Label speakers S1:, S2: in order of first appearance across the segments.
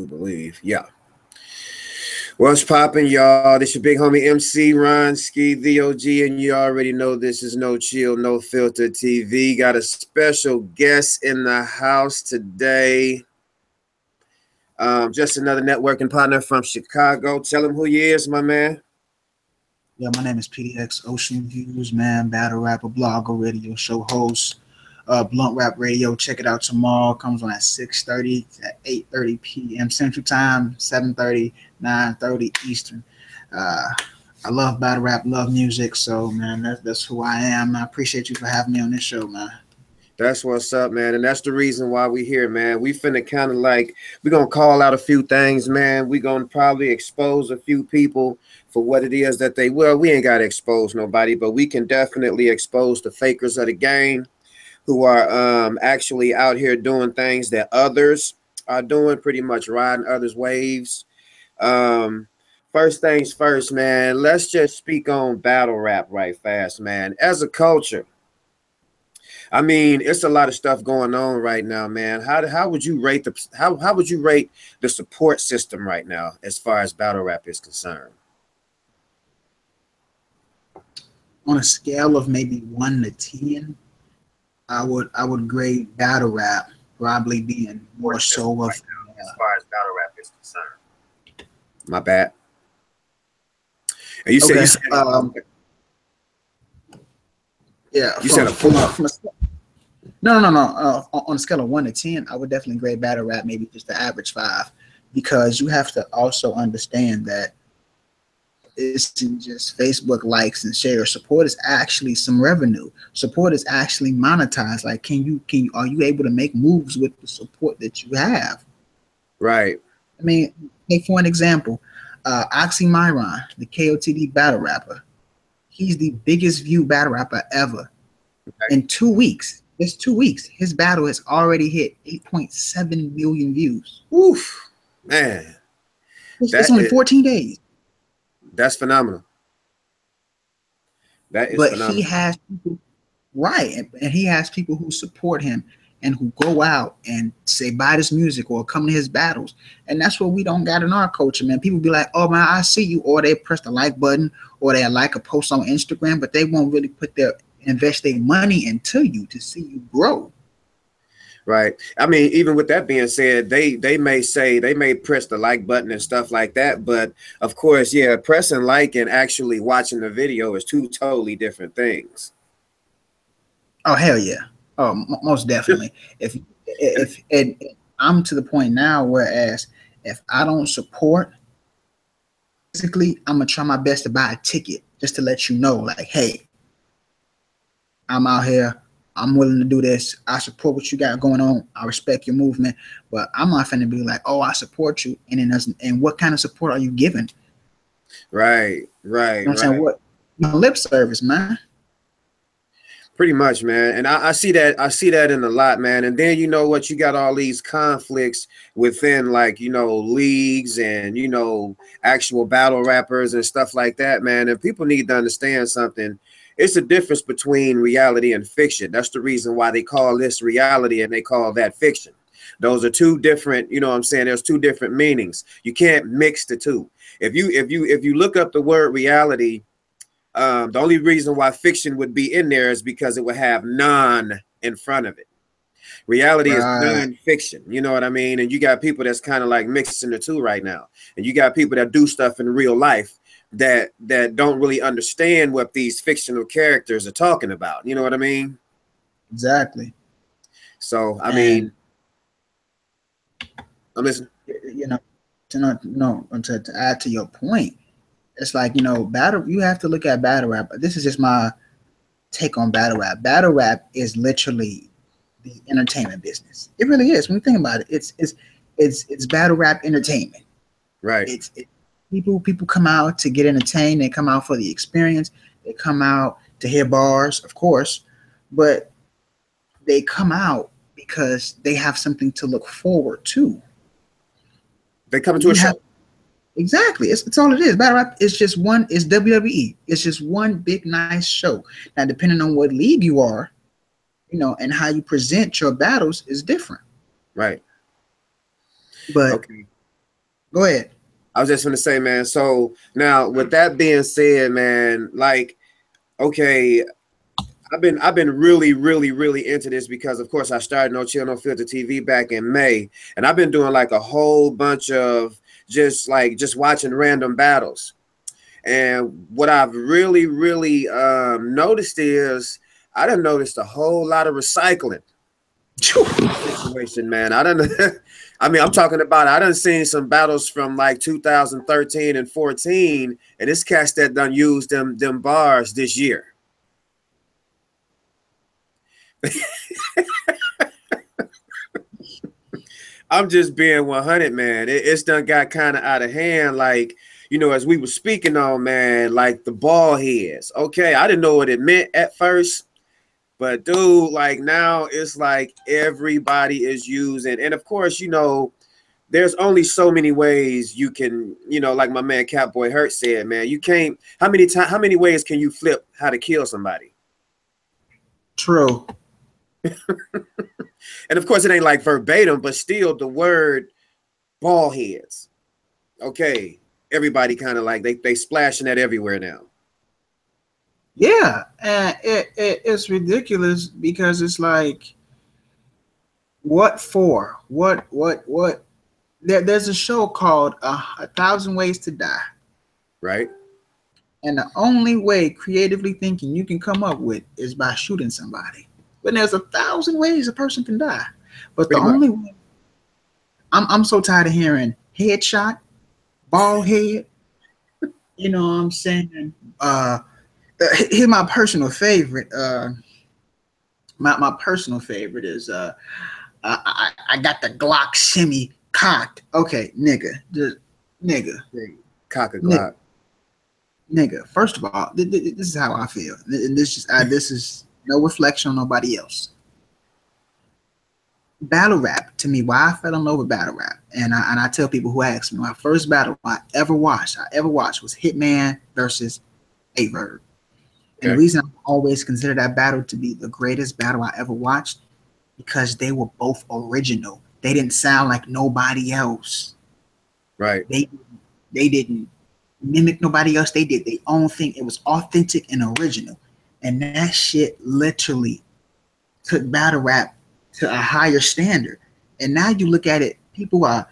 S1: do believe. Yeah. What's popping, y'all? This your big homie MC Ron-Skii, the OG, and you already know this is noChill, noFilterTV. Got a special guest in the house today. Just another networking partner from Chicago. Tell him who he is, my man.
S2: Yeah, my name is PDX Oceanviews, man. Battle rapper, blogger, radio show host, Blunt Rap Radio. Check it out tomorrow. Comes on at 6:30 at 8:30 p.m. Central Time, 7:30, 9:30 Eastern. I love battle rap, love music. So, man, that's who I am. I appreciate you for having me on this show, man.
S1: That's what's up, man. And that's the reason why we here, man. We finna kind of like, we're going to call out a few things, man. We're going to probably expose a few people for what it is that they will. We ain't got to expose nobody, but we can definitely expose the fakers of the game who are actually out here doing things that others are doing, pretty much riding others' waves. First things first, man, let's just speak on battle rap right fast, man. As a culture, I mean, it's a lot of stuff going on right now, man. How would you rate how would you rate the support system right now as far as battle rap is concerned?
S2: On a scale of maybe 1 to 10, I would grade battle rap probably being more so of
S1: as far as battle rap is concerned. My bad. And you said,
S2: okay. Yeah,
S1: you said
S2: no. On a scale of 1 to 10, I would definitely grade battle rap maybe just the average 5, because you have to also understand that it's just Facebook likes and shares. Support is actually some revenue. Support is actually monetized. Like, are you able to make moves with the support that you have?
S1: Right.
S2: I mean, take for an example, Oxymiron, the KOTD battle rapper. He's the biggest viewed battle rapper ever. Okay. In 2 weeks, just 2 weeks, his battle has already hit 8.7 million views.
S1: Oof, man.
S2: It's only 14 days.
S1: That's phenomenal. That is phenomenal.
S2: He has people, right, and he has people who support him and who go out and say buy this music or come to his battles. And that's what we don't got in our culture, man. People be like, oh man, I see you, or they press the like button, or they like a post on Instagram, but they won't really invest their money into you to see you grow.
S1: Right. I mean, even with that being said, they may press the like button and stuff like that, but of course, yeah, pressing like and actually watching the video is two totally different things.
S2: Oh hell yeah. Oh, most definitely. if I'm to the point now, whereas if I don't support, basically, I'm gonna try my best to buy a ticket just to let you know, like, hey, I'm out here. I'm willing to do this. I support what you got going on. I respect your movement, but I'm not finna be like, oh, I support you, and it doesn't. And what kind of support are you giving?
S1: Right.
S2: You know what I'm saying? What lip service, man?
S1: Pretty much, man. And I see that in a lot, man. And then, you know what, you got all these conflicts within, like, you know, leagues and, you know, actual battle rappers and stuff like that, man. And people need to understand something. It's a difference between reality and fiction. That's the reason why they call this reality and they call that fiction. Those are two different, you know what I'm saying? There's two different meanings. You can't mix the two. If you look up the word reality, the only reason why fiction would be in there is because it would have non in front of it. Reality is non-fiction, you know what I mean? And you got people that's kind of like mixing the two right now. And you got people that do stuff in real life that don't really understand what these fictional characters are talking about. You know what I mean?
S2: Exactly.
S1: So, I mean, I'm listening.
S2: You know, to add to your point, it's like, you know, you have to look at battle rap. This is just my take on battle rap. Battle rap is literally the entertainment business. It really is. When you think about it, it's battle rap entertainment.
S1: Right.
S2: People come out to get entertained. They come out for the experience. They come out to hear bars, of course, but they come out because they have something to look forward to.
S1: They come to a show.
S2: Exactly. It's all it is. Battle rap is just one. It's WWE. It's just one big nice show. Now, depending on what league you are, you know, and how you present your battles is different.
S1: Right.
S2: But
S1: okay.
S2: Go ahead.
S1: I was just going to say, man. So now, with that being said, man, like, okay, I've been really into this because, of course, I started noChill noFilterTV back in May, and I've been doing like a whole bunch of just watching random battles. And what I've really noticed is I done noticed a whole lot of recycling situation, man. I don't. I mean, I'm talking about. I done seen some battles from like 2013 and 14, and this cats that done used them bars this year. I'm just being 100, man. It's done got kind of out of hand. Like, you know, as we were speaking on, man, like the ball heads. Okay, I didn't know what it meant at first. But dude, like now it's like everybody is using, and of course, you know, there's only so many ways you can, you know, like my man Catboy Hurt said, man, you can't. How many ways can you flip how to kill somebody?
S2: True.
S1: And of course, it ain't like verbatim, but still, the word ball heads. Okay, everybody kind of like they splashing that everywhere now.
S2: Yeah, and it's ridiculous because it's like, what for? What? There's a show called A Thousand Ways to Die,
S1: Right?
S2: and the only way creatively thinking you can come up with is by shooting somebody. But there's 1,000 ways a person can die. But
S1: Pretty
S2: the
S1: much.
S2: only way, I'm so tired of hearing headshot, ball head. You know what I'm saying? Here's my personal favorite. My personal favorite is I got the Glock shimmy cocked. Okay, nigga, just nigga,
S1: Cock a Glock.
S2: nigga. First of all, this is how I feel. This is no reflection on nobody else. Battle rap, to me, why I fell in love with battle rap, and I tell people who ask me, my first battle I ever watched was Hitman versus Averb. And the reason I always consider that battle to be the greatest battle I ever watched, because they were both original. They didn't sound like nobody else.
S1: Right.
S2: They didn't mimic nobody else. They did their own thing. It was authentic and original. And that shit literally took battle rap to a higher standard. And now you look at it, people are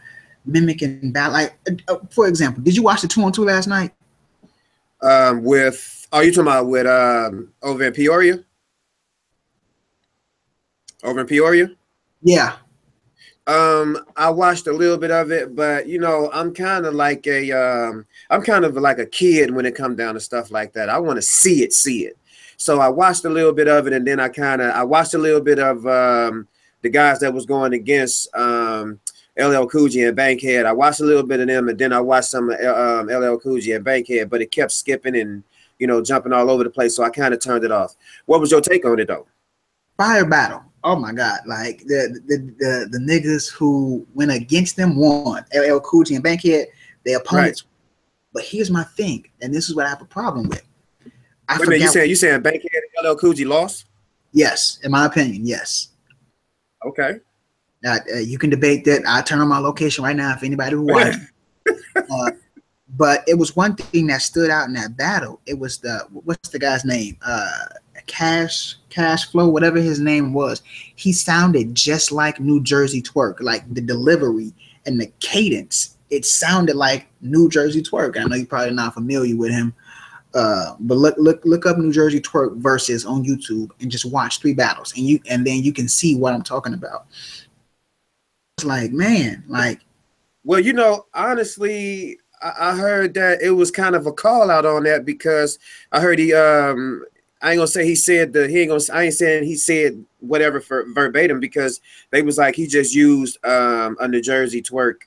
S2: mimicking battle. Like, for example, did you watch the 2-on-2 last night?
S1: Are you talking about with over in Peoria? Over in Peoria?
S2: Yeah.
S1: I watched a little bit of it, but you know, I'm kind of like a kid when it comes down to stuff like that. I want to see it. So I watched a little bit of it, and then I watched a little bit of the guys that was going against LL Cool J and Bankhead. I watched a little bit of them, and then I watched some LL Cool J and Bankhead, but it kept skipping and, you know, jumping all over the place. So I kind of turned it off. What was your take on it though?
S2: Fire battle. Oh my God. Like the niggas who went against them won. LL Cool J and Bankhead, their opponents. Right. But here's my thing, and this is what I have a problem with.
S1: Wait a minute, you saying Bankhead and LL Cool J lost?
S2: Yes, in my opinion, yes.
S1: Okay.
S2: Now, you can debate that. I'll turn on my location right now if anybody who watched. But it was one thing that stood out in that battle. It was what's the guy's name? Cash Flow, whatever his name was. He sounded just like New Jersey Twerk, like the delivery and the cadence. It sounded like New Jersey Twerk. I know you're probably not familiar with him. But look up New Jersey Twerk versus on YouTube and just watch 3 battles, and then you can see what I'm talking about. It's like, man, like,
S1: well, you know, honestly, I heard that it was kind of a call out on that, because I heard he I ain't gonna say he said I ain't saying he said whatever for verbatim, because they was like he just used a New Jersey Twerk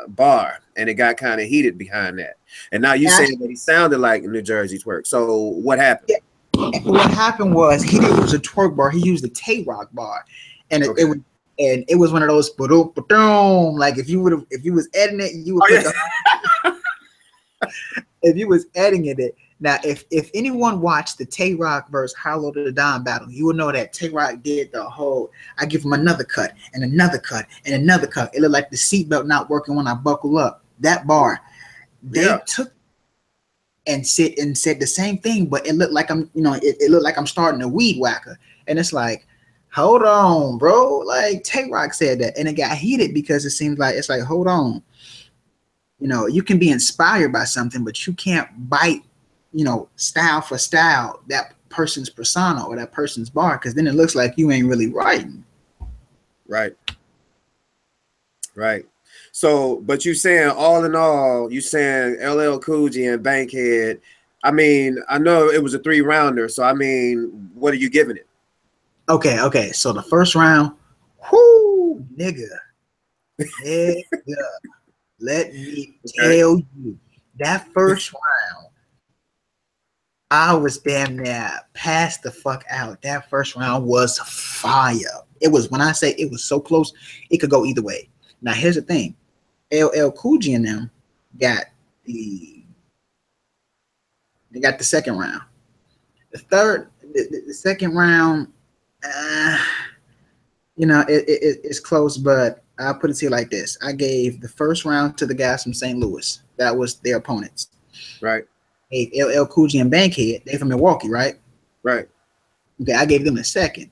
S1: bar, and it got kind of heated behind that. And now you saying that he sounded like New Jersey Twerk. So what happened?
S2: Yeah. What happened was he didn't use a twerk bar. He used a Tay-Rock bar, and it was one of those like if you was editing it, you would put if you was editing it. Now, if anyone watched the Tay-Rock versus Hollow to the Don battle, you will know that Tay-Rock did the whole, I give him another cut and another cut and another cut. It looked like the seatbelt not working when I buckle up. That bar, they
S1: Yeah.
S2: took and said the same thing, but it looked like I'm, it looked like I'm starting a weed whacker. And it's like, hold on, bro. Like Tay Rock said that, and it got heated because it seems like it's like, hold on. You can be inspired by something, but you can't bite, style for style that person's persona or that person's bar, because then it looks like you ain't really writing.
S1: Right. Right. So, but you saying all in all, you saying LL Cool J and Bankhead. I mean, I know it was a 3-rounder, so I mean, what are you giving it?
S2: Okay. So the first round, whoo, nigga, let me tell you, that first round, I was damn near passed the fuck out. That first round was fire. It was, when I say it was so close, it could go either way. Now here's the thing. LL Cool J and them got the second round. The second round, it's close, but I'll put it to you like this. I gave the first round to the guys from St. Louis. That was their opponents.
S1: Right.
S2: Hey, LL Cool J and Bankhead, they from Milwaukee, right?
S1: Right.
S2: Okay, I gave them the second.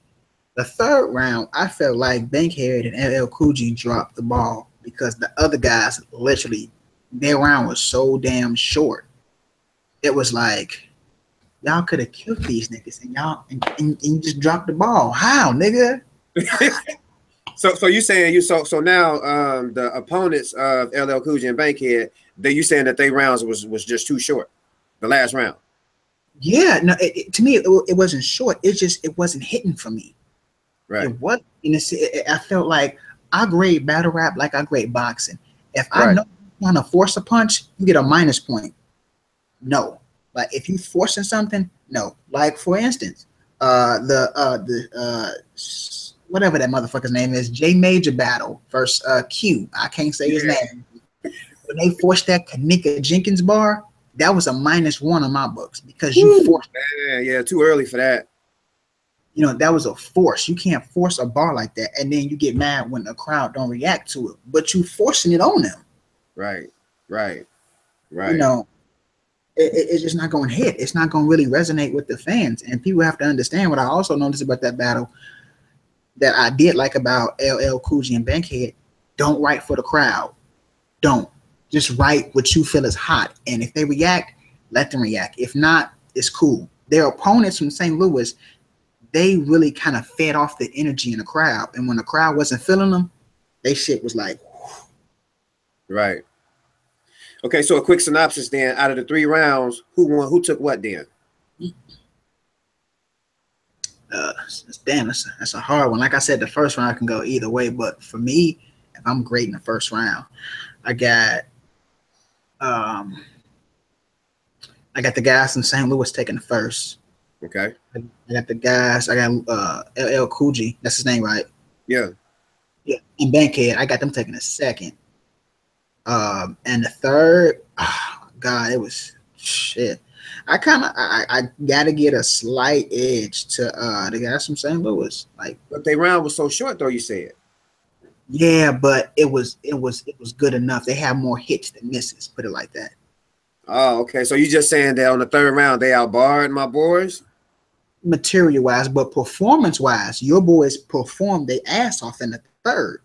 S2: The third round, I felt like Bankhead and LL Cool J dropped the ball because the other guys, literally, their round was so damn short. It was like, y'all could have killed these niggas, and y'all and you just dropped the ball. How, nigga?
S1: So you saying so now the opponents of LL Cool J and Bankhead, you saying that they rounds was just too short, the last round?
S2: Yeah, no. To me, it wasn't short. It wasn't hitting for me.
S1: Right.
S2: It was. I felt like I grade battle rap like I grade boxing. If I
S1: Right.
S2: know you're trying to force a punch, you get a minus point. No, like if you forcing something, no. Like for instance, whatever that motherfucker's name is, J Major battle versus Q. I can't say his name. When they forced that Kanika Jenkins bar, that was a -1 on my books because you forced.
S1: Yeah, too early for that.
S2: That was a force. You can't force a bar like that, and then you get mad when the crowd don't react to it. But you forcing it on them.
S1: Right.
S2: It's just not going to hit. It's not going to really resonate with the fans. And people have to understand what I also noticed about that battle that I did like about LL Cool J and Bankhead. Don't write for the crowd. Don't. Just write what you feel is hot. And if they react, let them react. If not, it's cool. Their opponents from St. Louis, they really kind of fed off the energy in the crowd. And when the crowd wasn't feeling them, they shit was like,
S1: right. Okay, so a quick synopsis then. Out of the 3 rounds, who won? Who took what then?
S2: That's a hard one. Like I said, the first round can go either way. But for me, if I'm grading the first round, I got the guys from St. Louis taking the first.
S1: Okay.
S2: I got the guys. I got LL Cool J. That's his name, right?
S1: Yeah.
S2: Yeah. And Bankhead, I got them taking the second. And the third, oh, God, it was shit. I gotta get a slight edge to the guys from St. Louis. Like,
S1: but their round was so short though, you said.
S2: Yeah, but it was good enough. They had more hits than misses, put it like that.
S1: Oh, okay. So you just saying that on the 3rd round they outbarred my boys?
S2: Material wise, but performance wise, your boys performed their ass off in the 3rd.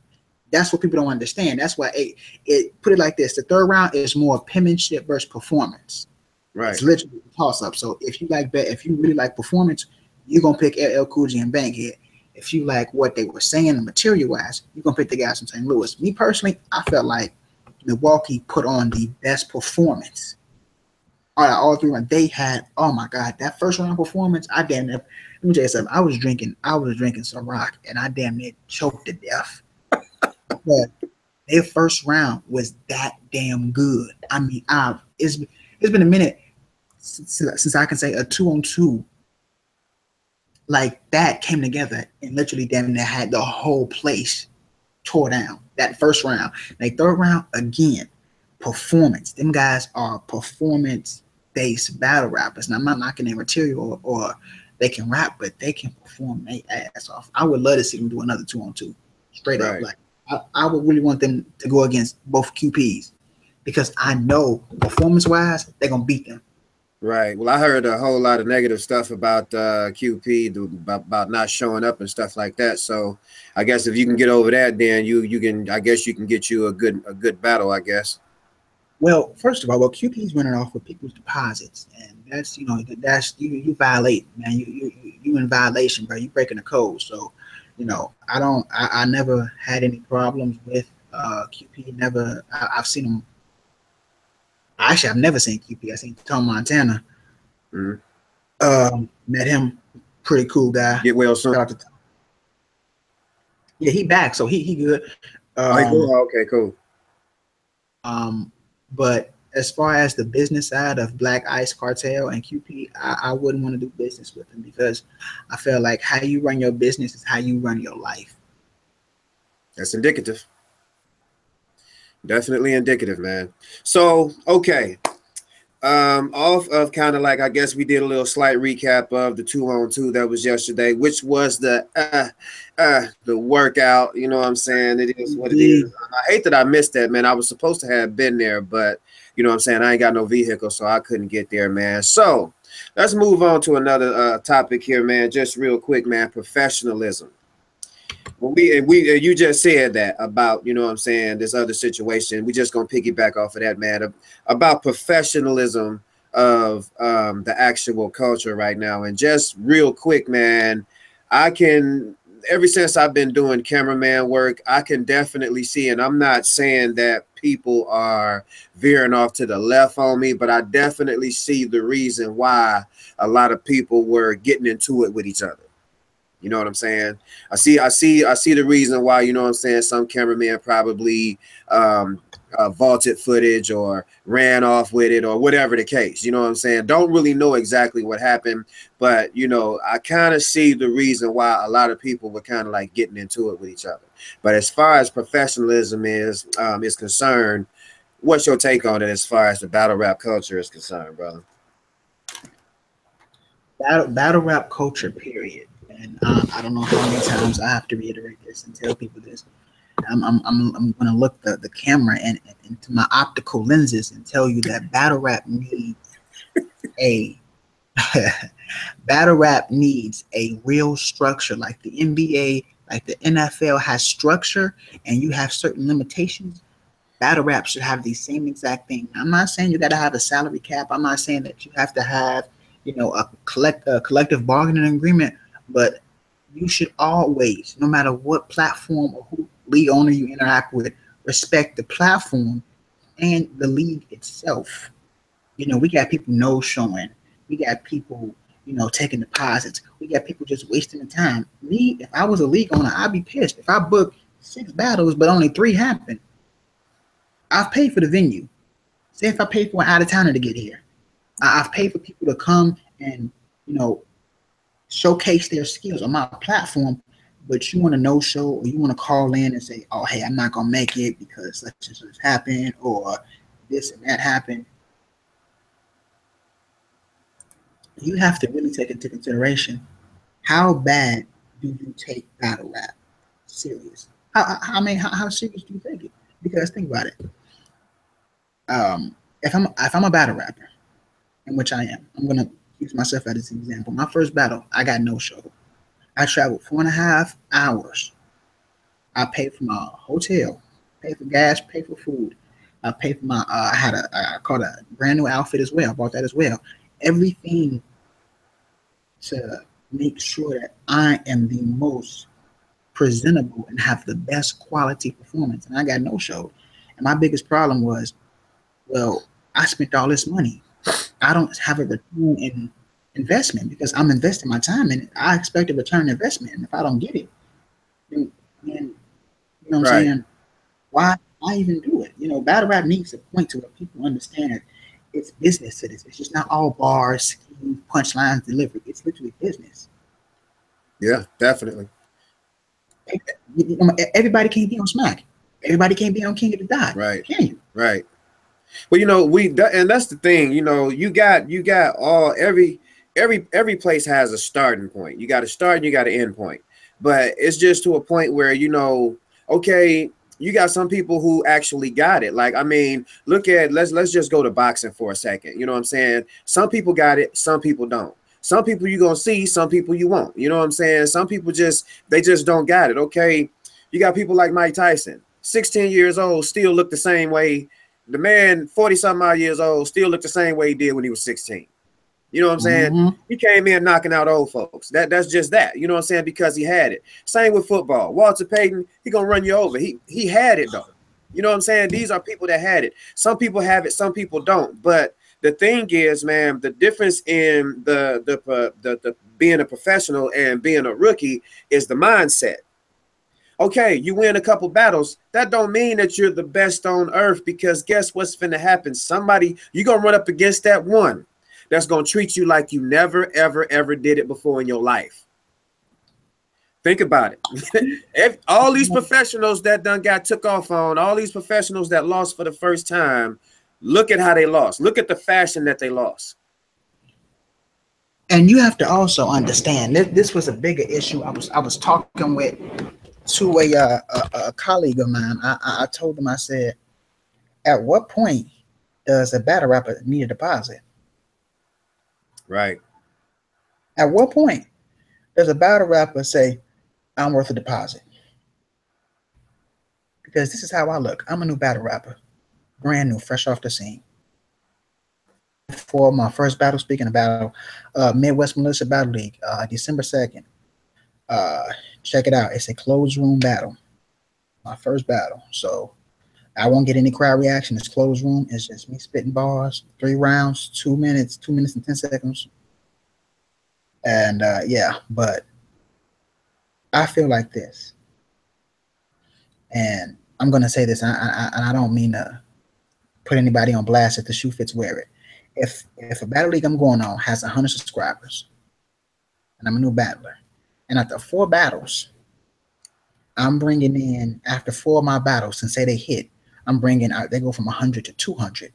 S2: That's what people don't understand. That's why it put it like this: the 3rd round is more penmanship versus performance.
S1: Right.
S2: It's literally a toss up. So if you really like performance, you're gonna pick LL Cool J and Bankhead. If you like what they were saying material wise, you're gonna pick the guys from St. Louis. Me personally, I felt like Milwaukee put on the best performance. All 3 rounds, they had, oh my God, that first round performance, I damn near, let me tell you something, I was drinking some rock and I damn near choked to death. But their first round was that damn good. I mean, it's been a minute since I can say a 2-on-2 like that came together and literally damn near had the whole place tore down. That first round. Like 3rd round, again, performance. Them guys are performance-based battle rappers. Now, I'm not knocking their material or they can rap, but they can perform their ass off. I would love to see them do another 2-on-2. Straight up. Like I would really want them to go against both QPs. because I know performance-wise they're gonna beat them.
S1: Right. Well, I heard a whole lot of negative stuff about QP, about not showing up and stuff like that. So I guess if you can get over that, then you can, I guess you can get you a good battle, I guess.
S2: Well, first of all, well, QP's running off with people's deposits, and that's that's you violate, man. You in violation, bro. You breaking the code. So, I never had any problems with QP. Never. I've seen him. Actually, I've never seen QP. I've seen Tom Montana. Met him, pretty cool guy.
S1: Get well soon.
S2: Yeah, he back, so he good.
S1: Okay, cool.
S2: But as far as the business side of Black Ice Cartel and QP, I wouldn't want to do business with them, because I feel like how you run your business is how you run your life.
S1: That's indicative. Definitely indicative, man. So, okay. Off of kind of like, I guess we did a little slight recap of the 2-on-2 that was yesterday, which was the workout. You know what I'm saying? It is what it is. I hate that I missed that, man. I was supposed to have been there, but you know what I'm saying? I ain't got no vehicle, so I couldn't get there, man. So let's move on to another topic here, man. Just real quick, man. Professionalism. Well, you just said that about, you know what I'm saying, this other situation. We just gonna piggyback off of that, man, about professionalism of the actual culture right now. And just real quick, man, ever since I've been doing cameraman work, I can definitely see, and I'm not saying that people are veering off to the left on me, but I definitely see the reason why a lot of people were getting into it with each other. You know what I'm saying? I see the reason why, you know what I'm saying, some cameraman probably vaulted footage or ran off with it or whatever the case. You know what I'm saying? Don't really know exactly what happened, but you know, I kind of see the reason why a lot of people were kind of like getting into it with each other. But as far as professionalism is concerned, what's your take on it as far as the battle rap culture is concerned, brother?
S2: Battle rap culture, period. And I don't know how many times I have to reiterate this and tell people this. I'm going to look the camera and into my optical lenses and tell you that battle rap needs a real structure, like the NBA, like the NFL has structure, and you have certain limitations. Battle rap should have the same exact thing. I'm not saying you got to have a salary cap. I'm not saying that you have to have, a collective bargaining agreement. But you should always, no matter what platform or who league owner you interact with, respect the platform and the league itself. We got people no showing. We got people, taking deposits. We got people just wasting the time. Me, if I was a league owner, I'd be pissed. If I book 6 battles, but only 3 happen, I've paid for the venue. Say if I paid for an out-of-towner to get here. I've paid for people to come and, showcase their skills on my platform, but you want to no-show or you want to call in and say, oh, hey, I'm not going to make it because such and such happened or this and that happened. You have to really take into consideration, how bad do you take battle rap serious? How serious do you take it? Because think about it. If I'm a battle rapper, in which I am, I'm going to use myself as an example. My first battle, I got no show. I traveled 4.5 hours. I paid for my hotel, paid for gas, paid for food. I paid for my, I caught a brand new outfit as well. I bought that as well. Everything to make sure that I am the most presentable and have the best quality performance. And I got no show. And my biggest problem was, well, I spent all this money. I don't have a return in investment because I'm investing my time in it. I expect a return investment, and if I don't get it, then you know what I'm saying? Why even do it? Battle rap needs to point to where people understand it's business to this. It's just not all bars, schemes, punchlines, delivery. It's literally business.
S1: Yeah, definitely.
S2: Everybody can't be on Smack. Everybody can't be on King of the Dot.
S1: Right.
S2: Can you?
S1: Right. Well, and that's the thing, you got every place has a starting point. You got a start and you got an end point. But it's just to a point where, okay, you got some people who actually got it. Like, I mean, look at, let's just go to boxing for a second. You know what I'm saying? Some people got it, some people don't. Some people you're gonna see, some people you won't. You know what I'm saying? Some people they just don't got it. Okay. You got people like Mike Tyson, 16 years old, still look the same way. The man, 40-something odd years old, still look the same way he did when he was 16. You know what I'm saying?
S2: Mm-hmm.
S1: He came in knocking out old folks. That's just that. You know what I'm saying? Because he had it. Same with football. Walter Payton, he gonna run you over. He had it though. You know what I'm saying? These are people that had it. Some people have it, some people don't. But the thing is, man, the difference in the being a professional and being a rookie is the mindset. Okay, you win a couple battles. That don't mean that you're the best on earth, because guess what's finna happen? Somebody, you're gonna run up against that one that's gonna treat you like you never, ever did it before in your life. Think about it. All these professionals that done got took off on, all these professionals that lost for the first time, look at how they lost. Look at the fashion that they lost.
S2: And you have to also understand this was a bigger issue. I was talking with to a colleague of mine. I told him, I said, at what point does a battle rapper need a deposit?
S1: Right.
S2: At what point does a battle rapper say, I'm worth a deposit? Because this is how I look. I'm a new battle rapper, brand new, fresh off the scene. For my first battle, speaking about Midwest Militia Battle League, December 2nd. Check it out. It's a closed room battle. My first battle. So I won't get any crowd reaction. It's closed room. It's just me spitting bars, 3 rounds, 2 minutes and 10 seconds. And yeah, but I feel like this. And I'm going to say this, and I don't mean to put anybody on blast. If the shoe fits, wear it. If a battle league I'm going on has 100 subscribers, and I'm a new battler, and after 4 battles, I'm bringing in, after 4 of my battles, and say they hit, I'm bringing out, they go from 100 to 200.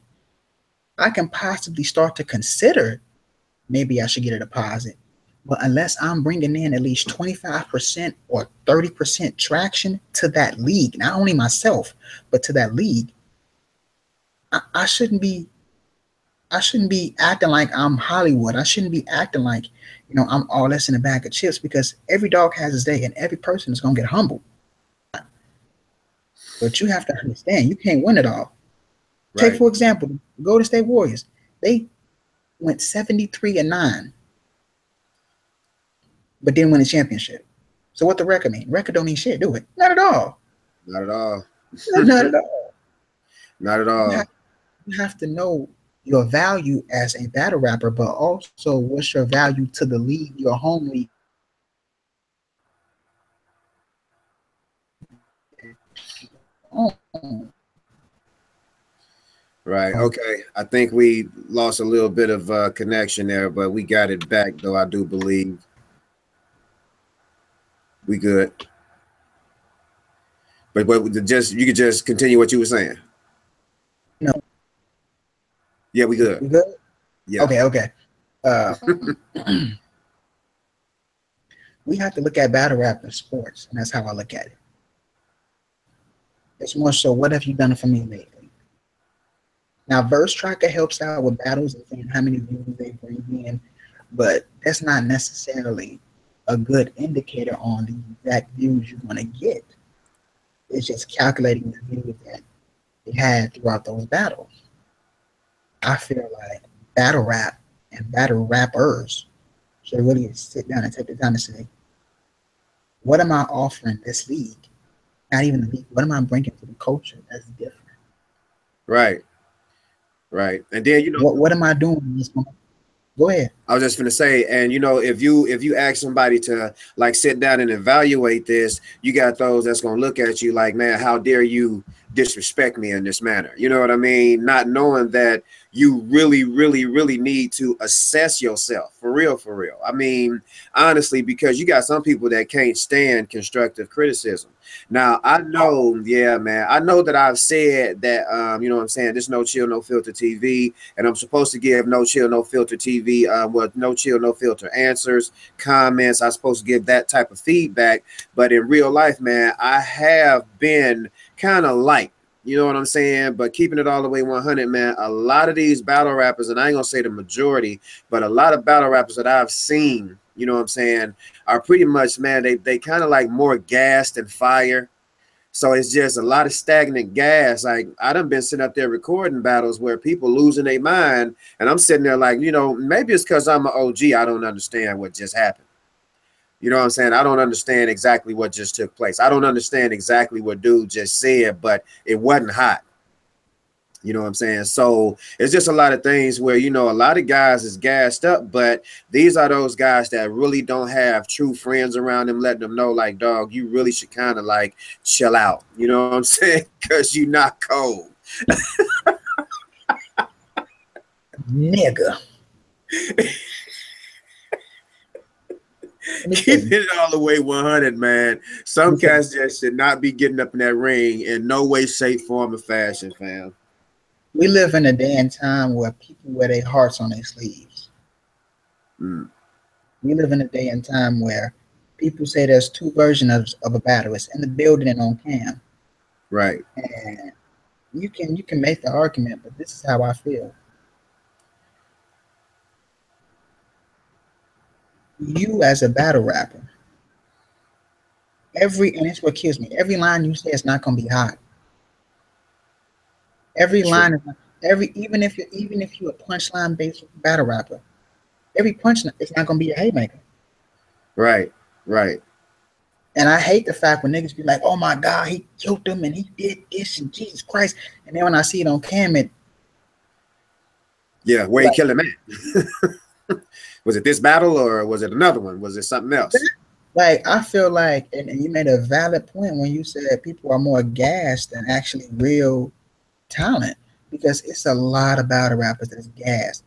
S2: I can possibly start to consider maybe I should get a deposit. But unless I'm bringing in at least 25% or 30% traction to that league, not only myself, but to that league, I shouldn't be acting like I'm Hollywood. I shouldn't be acting like, you know, I'm all this in a bag of chips, because every dog has his day and every person is going to get humbled. But you have to understand, you can't win it all. Right. Take, for example, the Golden State Warriors. They went 73-9, but didn't win a championship. So what the record mean? Record don't mean shit, do it? Not at all.
S1: Not at all.
S2: Not at all.
S1: Not at all.
S2: You have to know your value as a battle rapper, but also what's your value to the league, your home league.
S1: Right. Okay. I think we lost a little bit of connection there, but we got it back, though. I do believe we good. But you could just continue what you were saying.
S2: No.
S1: Yeah, we good.
S2: We good?
S1: Yeah.
S2: Okay. We have to look at battle rap and sports, and that's how I look at it. It's more so, what have you done for me lately? Now, Verse Tracker helps out with battles and seeing how many views they bring in, but that's not necessarily a good indicator on the exact views you're going to get. It's just calculating the views that they had throughout those battles. I feel like battle rap and battle rappers should really sit down and take the time to say, what am I offering this league? Not even the league. What am I bringing to the culture that's different?
S1: Right. Right. And then, you know,
S2: what am I doing in this moment? Go ahead.
S1: I was just going to say, and you know, if you ask somebody to like sit down and evaluate this, you got those that's going to look at you like, man, how dare you disrespect me in this manner? You know what I mean? Not knowing that you really need to assess yourself for real. I mean, honestly, because you got some people that can't stand constructive criticism. Now, I know, yeah, man, I know that I've said that, you know what I'm saying, this noChill, noFilterTV, and I'm supposed to give noChill, noFilterTV, with noChill, noFilter answers, comments. I'm supposed to give that type of feedback. But in real life, man, I have been kind of light. You know what I'm saying? But keeping it all the way 100, man, a lot of these battle rappers, and I ain't gonna say the majority, but a lot of battle rappers that I've seen, you know what I'm saying, are pretty much, man, they kind of like more gas than fire. So it's just a lot of stagnant gas. Like I done been sitting up there recording battles where people losing their mind, and I'm sitting there like, you know, maybe it's because I'm an OG. I don't understand what just happened. You know what I'm saying? I don't understand exactly what just took place. I don't understand exactly what dude just said, but it wasn't hot. You know what I'm saying? So it's just a lot of things where, you know, a lot of guys is gassed up, but these are those guys that really don't have true friends around them, letting them know, like, dog, you really should kind of like chill out. You know what I'm saying? Because you're not cold.
S2: Nigga.
S1: Keep it all the way 100, man. Some cats just should not be getting up in that ring in no way, shape, form, or fashion, fam.
S2: We live in a day and time where people wear their hearts on their sleeves.
S1: Mm.
S2: We live in a day and time where people say there's two versions of a battle. It's in the building and on cam.
S1: Right.
S2: And you can make the argument, but this is how I feel. You as a battle rapper, and it's what kills me. Every line you say is not gonna be hot. Every line is even if you're a punchline based battle rapper, every punchline is not gonna be a haymaker.
S1: Right, right.
S2: And I hate the fact when niggas be like, "Oh my God, he killed him and he did this and Jesus Christ," and then when I see it on cam,
S1: yeah, where he killed him at. Was it this battle or was it another one? Was it something else?
S2: Like I feel like, and you made a valid point when you said people are more gassed than actually real talent, because it's a lot of battle rappers that's gassed,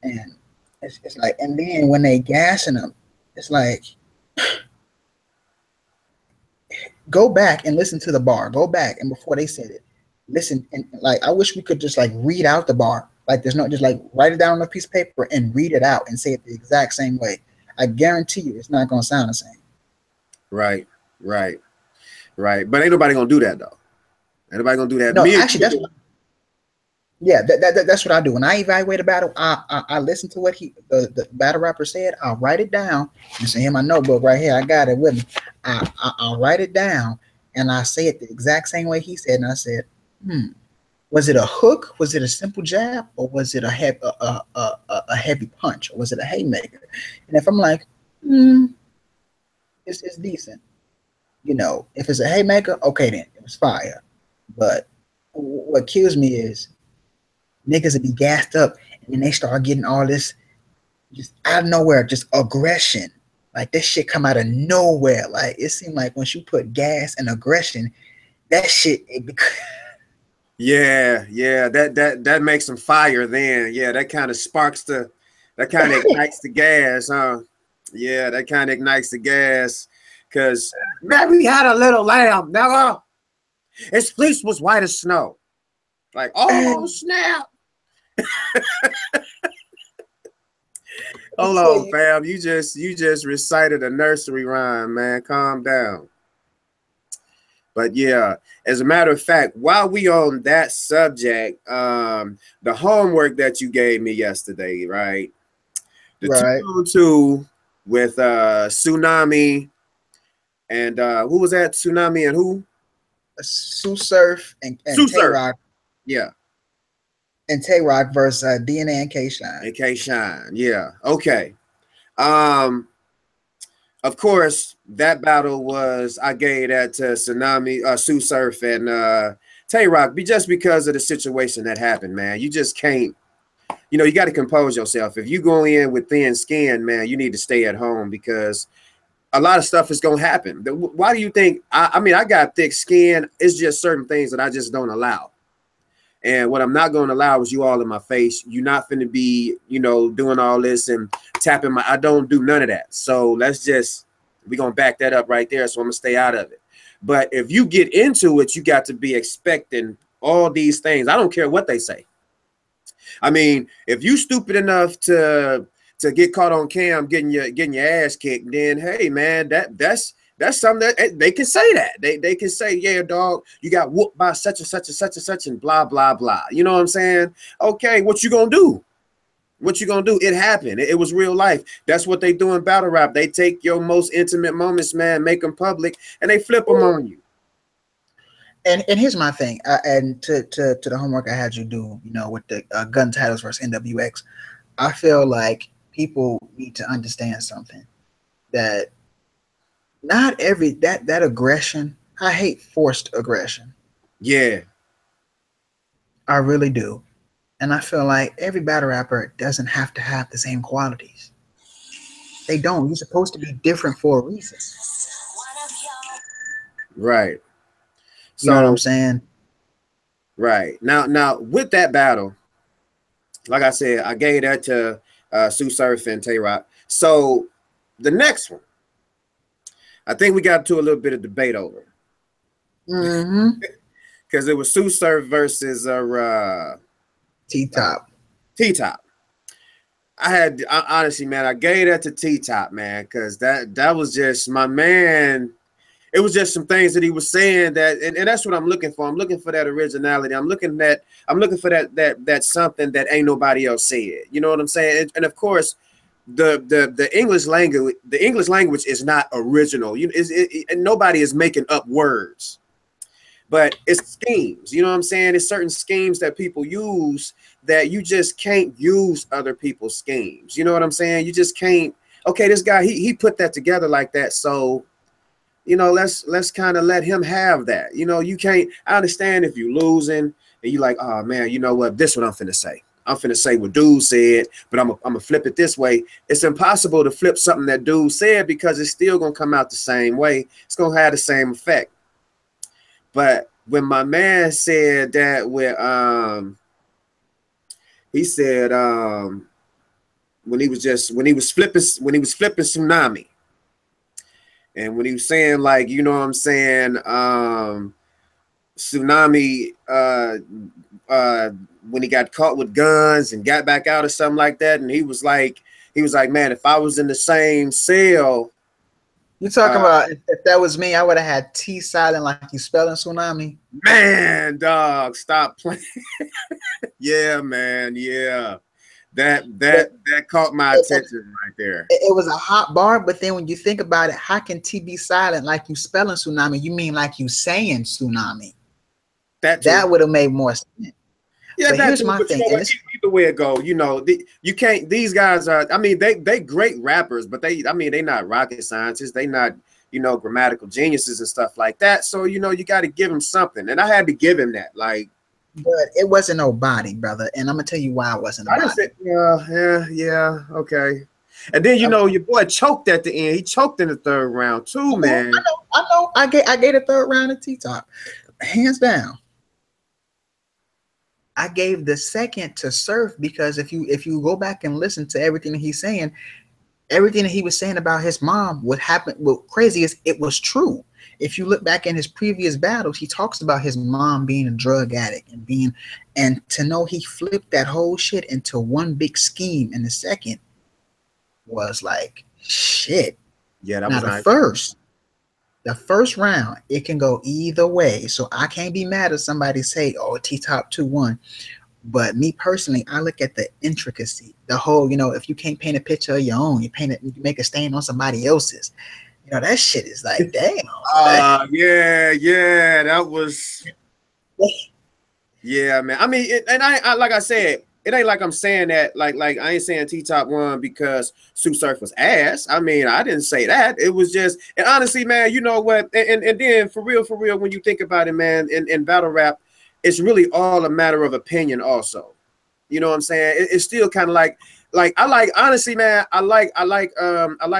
S2: and it's like, and then when they gassing them, it's like, go back and listen to the bar. Go back and before they said it, listen, and like I wish we could just like read out the bar. Like there's no, just like write it down on a piece of paper and read it out and say it the exact same way. I guarantee you, it's not gonna sound the same.
S1: Right, right, right. But ain't nobody gonna do that though. Ain't nobody gonna do that.
S2: No, actually, that's what. Yeah, that's what I do. When I evaluate a battle, I listen to what the battle rapper said. I'll write it down and say, "In my notebook right here, I got it with me." I'll write it down and I say it the exact same way he said. And I said, was it a hook? Was it a simple jab? Or was it a heavy punch? Or was it a haymaker? And if I'm like, it's decent. You know, if it's a haymaker, okay, then it was fire. But what kills me is niggas would be gassed up and then they start getting all this just out of nowhere, just aggression. Like this shit come out of nowhere. Like it seemed like once you put gas and aggression, that shit
S1: yeah, that makes some fire then. Yeah, that kind of sparks that kind of ignites the gas, huh? Yeah, that kind of ignites the gas. Cause man, we had a little lamb, never. Its fleece was white as snow. Like, oh snap. Hold on, fam. You just recited a nursery rhyme, man. Calm down. But yeah, as a matter of fact, while we on that subject, the homework that you gave me yesterday, right? The 202 with Tsunami and who was that? Tsunami and who?
S2: Sue Surf and Tay-Rock.
S1: Yeah.
S2: And Tay-Rock versus DNA and K-Shine.
S1: And K-Shine, yeah. Okay. Of course, that battle was, I gave that to Tsunami, Sue Surf and Tay-Rock just because of the situation that happened, man. You just can't, you know, you got to compose yourself. If you go in with thin skin, man, you need to stay at home because a lot of stuff is going to happen. Why do you think, I mean, I got thick skin. It's just certain things that I just don't allow. And what I'm not going to allow is you all in my face. You're not going to be, you know, doing all this and tapping I don't do none of that. So we're going to back that up right there. So I'm going to stay out of it. But if you get into it, you got to be expecting all these things. I don't care what they say. I mean, if you stupid enough to get caught on cam getting your ass kicked, then hey man, that's That's something that they can say that. They can say, yeah, dog, you got whooped by such and such and such and such and blah, blah, blah. You know what I'm saying? Okay, what you gonna do? What you gonna do? It happened. It was real life. That's what they do in battle rap. They take your most intimate moments, man, make them public, and they flip them on you.
S2: And here's my thing, and to the homework I had you do, you know, with the gun titles versus NWX, I feel like people need to understand something, that not every that aggression. I hate forced aggression.
S1: Yeah.
S2: I really do. And I feel like every battle rapper doesn't have to have the same qualities. They don't. You're supposed to be different for a reason.
S1: Right.
S2: You know what I'm
S1: So,
S2: saying?
S1: right. Now with that battle, like I said, I gave that to Sue Surf and Tay Rock. So the next one, I think we got to a little bit of debate over. Because it was Sue Surf versus
S2: T-Top.
S1: T-Top. I honestly, man, I gave that to T-Top, man, because that was just my man. It was just some things that he was saying that, and that's what I'm looking for. I'm looking for that originality. I'm looking for that something that ain't nobody else said. You know what I'm saying? And of course, the English language is not original. And nobody is making up words. But it's schemes, you know what I'm saying? It's certain schemes that people use that you just can't use other people's schemes. You know what I'm saying? You just can't. Okay, this guy, he put that together like that. So, you know, let's kind of let him have that. You know, you can't. I understand if you're losing and you like, oh man, you know what? This is what I'm finna say. I'm finna say what dude said, but I'm gonna flip it this way. It's impossible to flip something that dude said because it's still gonna come out the same way. It's gonna have the same effect. But when my man said that with he said when he was flipping Tsunami, and when he was saying, like, you know what I'm saying, Tsunami when he got caught with guns and got back out or something like that, and he was like, man, if I was in the same cell.
S2: You talking about if that was me, I would have had T silent like you spelling tsunami.
S1: Man, dog, stop playing. Yeah, man, yeah. That caught my attention right there.
S2: It was a hot bar, but then when you think about it, how can T be silent like you spelling tsunami? You mean like you saying tsunami? That would have made more sense.
S1: Yeah, but here's my thing. You know, either way it go, you know, you can't. These guys are. I mean, they great rappers, but they're not rocket scientists. They not, you know, grammatical geniuses and stuff like that. So, you know, you got to give him something, and I had to give him that. Like,
S2: but it wasn't nobody, brother, and I'm gonna tell you why it wasn't.
S1: I didn't say, yeah, okay. And then, you know, your boy choked at the end. He choked in the third round too, man.
S2: I know. I gave the third round to T-Top, hands down. I gave the second to Surf because if you go back and listen to everything that he's saying, everything that he was saying about his mom, what happened, what crazy is, it was true. If you look back in his previous battles, he talks about his mom being a drug addict and to know he flipped that whole shit into one big scheme in the second was like shit.
S1: Yeah, that
S2: was
S1: nice.
S2: The first round, it can go either way. So I can't be mad if somebody say, oh, T-Top 2-1. But me personally, I look at the intricacy, the whole, you know, if you can't paint a picture of your own, you make a stain on somebody else's. You know, that shit is like, damn.
S1: Yeah, that was. Yeah, man. I mean, I like I said, it ain't like I'm saying that, like I ain't saying T-Top won because Sue Surf was ass. I mean, I didn't say that. It was just, and honestly, man, you know what? And then for real, when you think about it, man, in battle rap, it's really all a matter of opinion also. You know what I'm saying? It's still kind of like I like, honestly, man, I like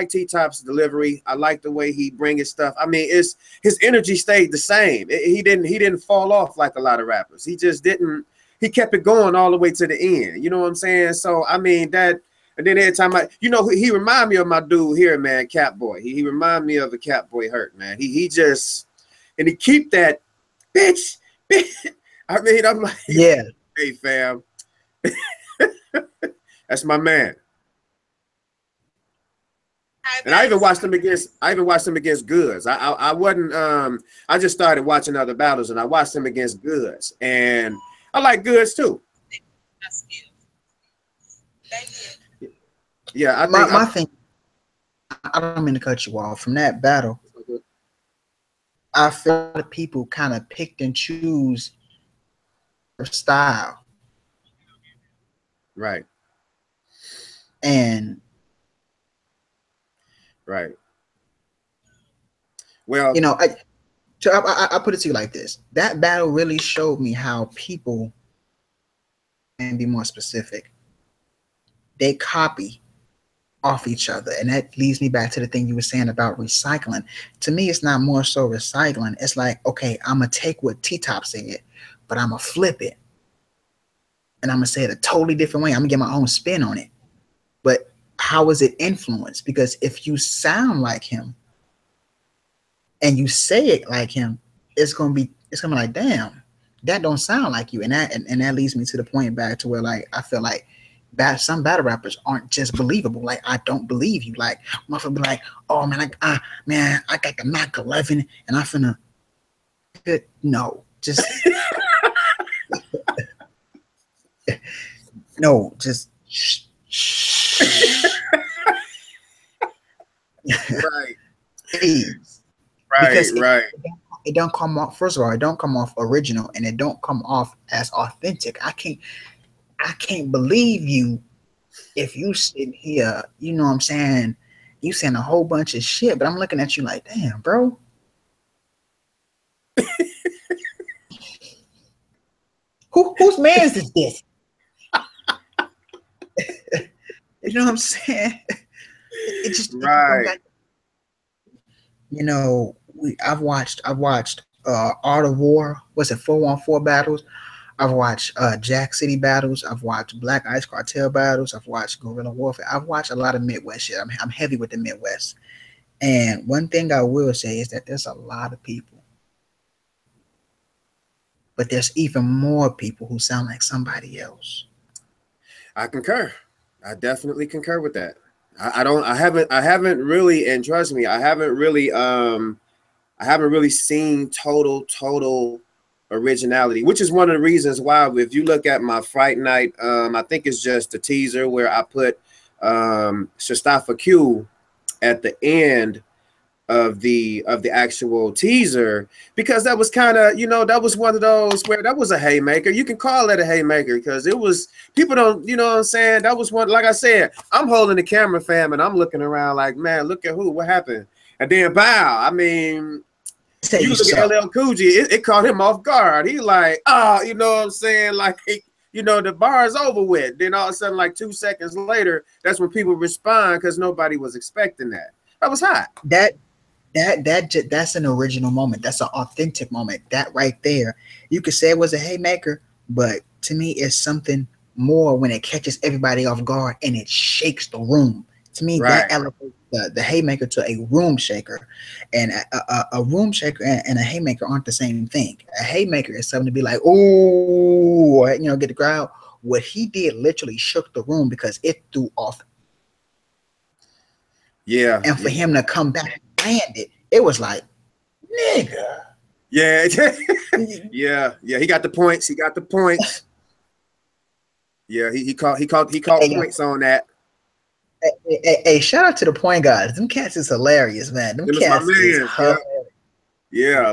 S1: T-Top's delivery. I like the way he bring his stuff. I mean, his energy stayed the same. He didn't fall off like a lot of rappers. He just didn't. He kept it going all the way to the end. You know what I'm saying? So I mean that, and then every time you know, he remind me of my dude here, man, Catboy. He remind me of the Catboy Hurt, man. He just, and he keep that bitch. I mean, I'm like,
S2: yeah,
S1: hey fam. That's my man. And I even watched them against Goods. I wasn't I just started watching other battles and I watched them against Goods. And I like Goods too. Yeah,
S2: my thing, I don't mean to cut you off. From that battle, I feel like people kind of picked and choose their style.
S1: Right.
S2: And
S1: right. Well,
S2: you know, I put it to you like this. That battle really showed me how people, and be more specific, they copy off each other. And that leads me back to the thing you were saying about recycling. To me, it's not more so recycling. It's like, okay, I'm going to take what T-Top said, but I'm going to flip it. And I'm going to say it a totally different way. I'm going to get my own spin on it. But how is it influenced? Because if you sound like him and you say it like him, it's going to be like, damn, that don't sound like you. And that leads me to the point back to where, like, I feel like some battle rappers aren't just believable. Like, I don't believe you. Like, motherfucker be like, oh man, I got the Mac 11 and I finna no, just no, just
S1: right.
S2: Please.
S1: Right,
S2: because
S1: right.
S2: It don't come off, first of all, it don't come off original and it don't come off as authentic. I can't believe you if you sit here, you know what I'm saying, you saying a whole bunch of shit, but I'm looking at you like, damn, bro. Whose man's is this? You know what I'm saying? It just
S1: right.
S2: You know, I've watched Art of War. What's it, 4-on-4 battles? I've watched Jack City battles. I've watched Black Ice Cartel battles. I've watched Guerrilla Warfare. I've watched a lot of Midwest shit. I'm heavy with the Midwest. And one thing I will say is that there's a lot of people, but there's even more people who sound like somebody else.
S1: I concur. I definitely concur with that. I haven't really, and trust me, I haven't really seen total originality, which is one of the reasons why, if you look at my Fright Night, I think it's just a teaser where I put Shastafa Q at the end of the actual teaser, because that was kind of, you know, that was one of those where that was a haymaker. You can call it a haymaker because it was, people don't, you know what I'm saying, that was one, like I said, I'm holding the camera, fam, and I'm looking around like, man, look at what happened. And then bow, I mean, you look at LL Cool J, it caught him off guard. He like, you know what I'm saying, like, you know, the bar is over with. Then all of a sudden, like 2 seconds later, that's when people respond, because nobody was expecting that. That was hot.
S2: That's an original moment. That's an authentic moment. That right there, you could say it was a haymaker, but to me, it's something more when it catches everybody off guard and it shakes the room. To me, that elevates the haymaker to a room shaker, and a room shaker and a haymaker aren't the same thing. A haymaker is something to be like, oh, you know, get the crowd. What he did literally shook the room because it threw off.
S1: Yeah,
S2: and for him to come back and land it was like, nigga.
S1: Yeah, yeah. He got the points. He got the points. Yeah, he caught points on that.
S2: Hey, shout out to the point guards. Them cats is hilarious, man. Them cats is hilarious.
S1: Yeah,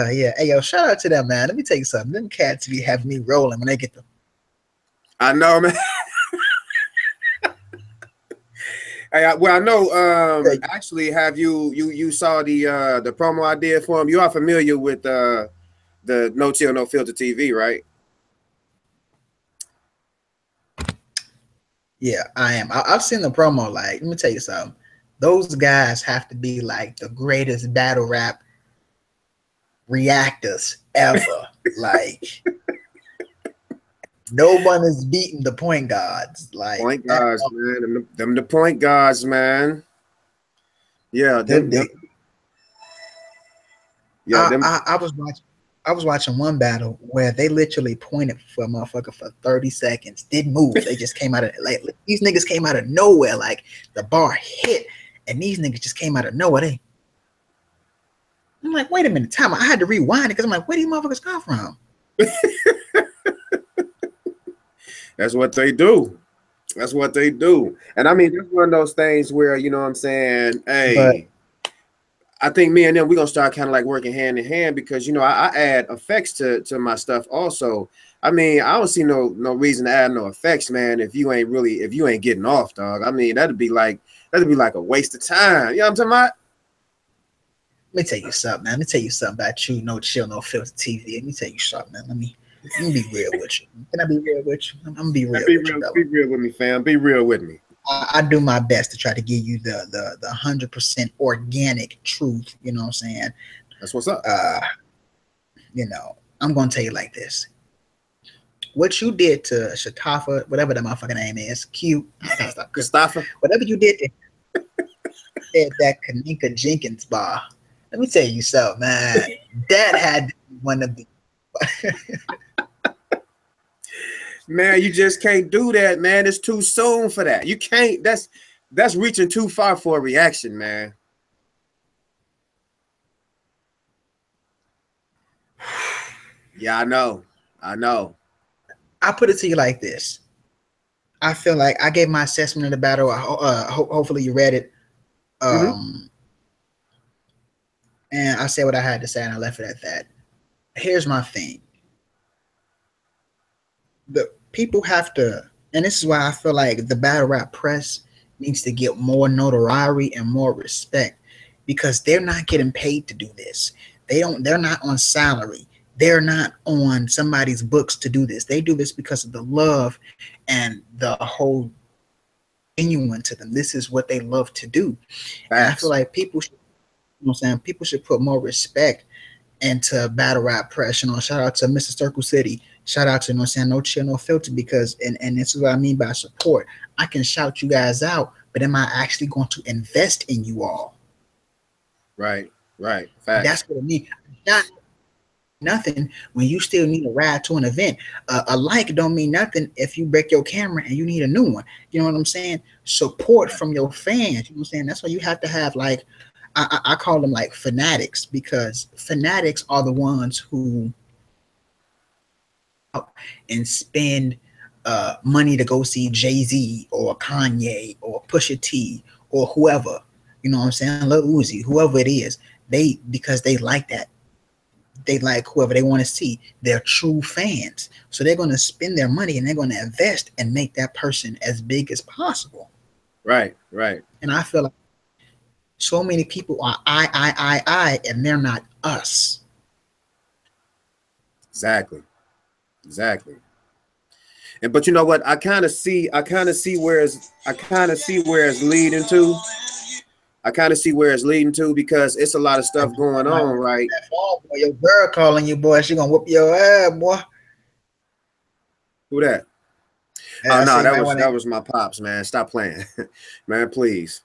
S2: yeah. Hey, yo, shout out to them, man. Let me tell you something. Them cats be having me rolling when they get them.
S1: I know, man. Hey, well, I know. Actually, have you saw the promo I did for him? You are familiar with the noChill, noFilterTV, right?
S2: Yeah, I am. I've seen the promo. Like, let me tell you something. Those guys have to be like the greatest battle rap reactors ever. Like, no one is beating the point guards. Like,
S1: point guards, man. Them the point guards, man. Yeah,
S2: I I was watching one battle where they literally pointed for a motherfucker for 30 seconds, didn't move. They just came out of like these niggas came out of nowhere. Like the bar hit, and these niggas just came out of nowhere. I'm like, wait a minute, time. I had to rewind it because I'm like, where these motherfuckers come from?
S1: That's what they do. That's what they do. And I mean, it's one of those things where, you know what I'm saying, hey, I think me and them, we're going to start kind of like working hand in hand because, you know, I add effects to my stuff also. I mean, I don't see no reason to add no effects, man, if you ain't getting off, dog. I mean, that'd be like a waste of time. You know what I'm talking about?
S2: Let me tell you something, man. Let me tell you something about you, noChill, noFilterTV. Let me tell you something, man. Let me be real with you. Can I be real with you? I'm gonna be real with you, brother.
S1: Be real with me, fam. Be real with me.
S2: I do my best to try to give you the 100% organic truth. You know what I'm saying?
S1: That's what's up.
S2: You know, I'm gonna tell you like this. What you did to Shatafa, whatever that motherfucking name is,
S1: Mustafa,
S2: whatever you did to that Kaninka Jenkins bar. Let me tell you something, man. That had one of the
S1: man, you just can't do that, man. It's too soon for that. You can't. That's reaching too far for a reaction, man. Yeah, I know.
S2: I put it to you like this. I feel like I gave my assessment of the battle. Hopefully you read it. And I said what I had to say, and I left it at that. Here's my thing. The people have to, and this is why I feel like the battle rap press needs to get more notoriety and more respect, because they're not getting paid to do this. They're not on salary. They're not on somebody's books to do this. They do this because of the love and the whole genuine to them. This is what they love to do. And I feel like people should, you know what I'm saying, people should put more respect into battle rap press. You know, shout out to Mr. Circle City. Shout out to, you know what I'm saying, noChill, noFilter, because and this is what I mean by support. I can shout you guys out, but am I actually going to invest in you all?
S1: Right. Facts.
S2: That's what I mean. Not nothing when you still need a ride to an event. A like don't mean nothing if you break your camera and you need a new one. You know what I'm saying? Support from your fans. You know what I'm saying? That's why you have to have, like, I call them like fanatics, because fanatics are the ones who and spend money to go see Jay-Z or Kanye or Pusha T or whoever. You know what I'm saying? Lil Uzi, whoever it is. Because they like that. They like whoever they want to see. They're true fans. So they're going to spend their money and they're going to invest and make that person as big as possible.
S1: Right.
S2: And I feel like so many people are I, and they're not us.
S1: Exactly. And but you know what? I kind of see where it's leading to. Because it's a lot of stuff going on, right?
S2: Your girl calling you, boy. She gonna whoop your ass, boy.
S1: Who that? Oh no, that was my pops, man. Stop playing, man. Please.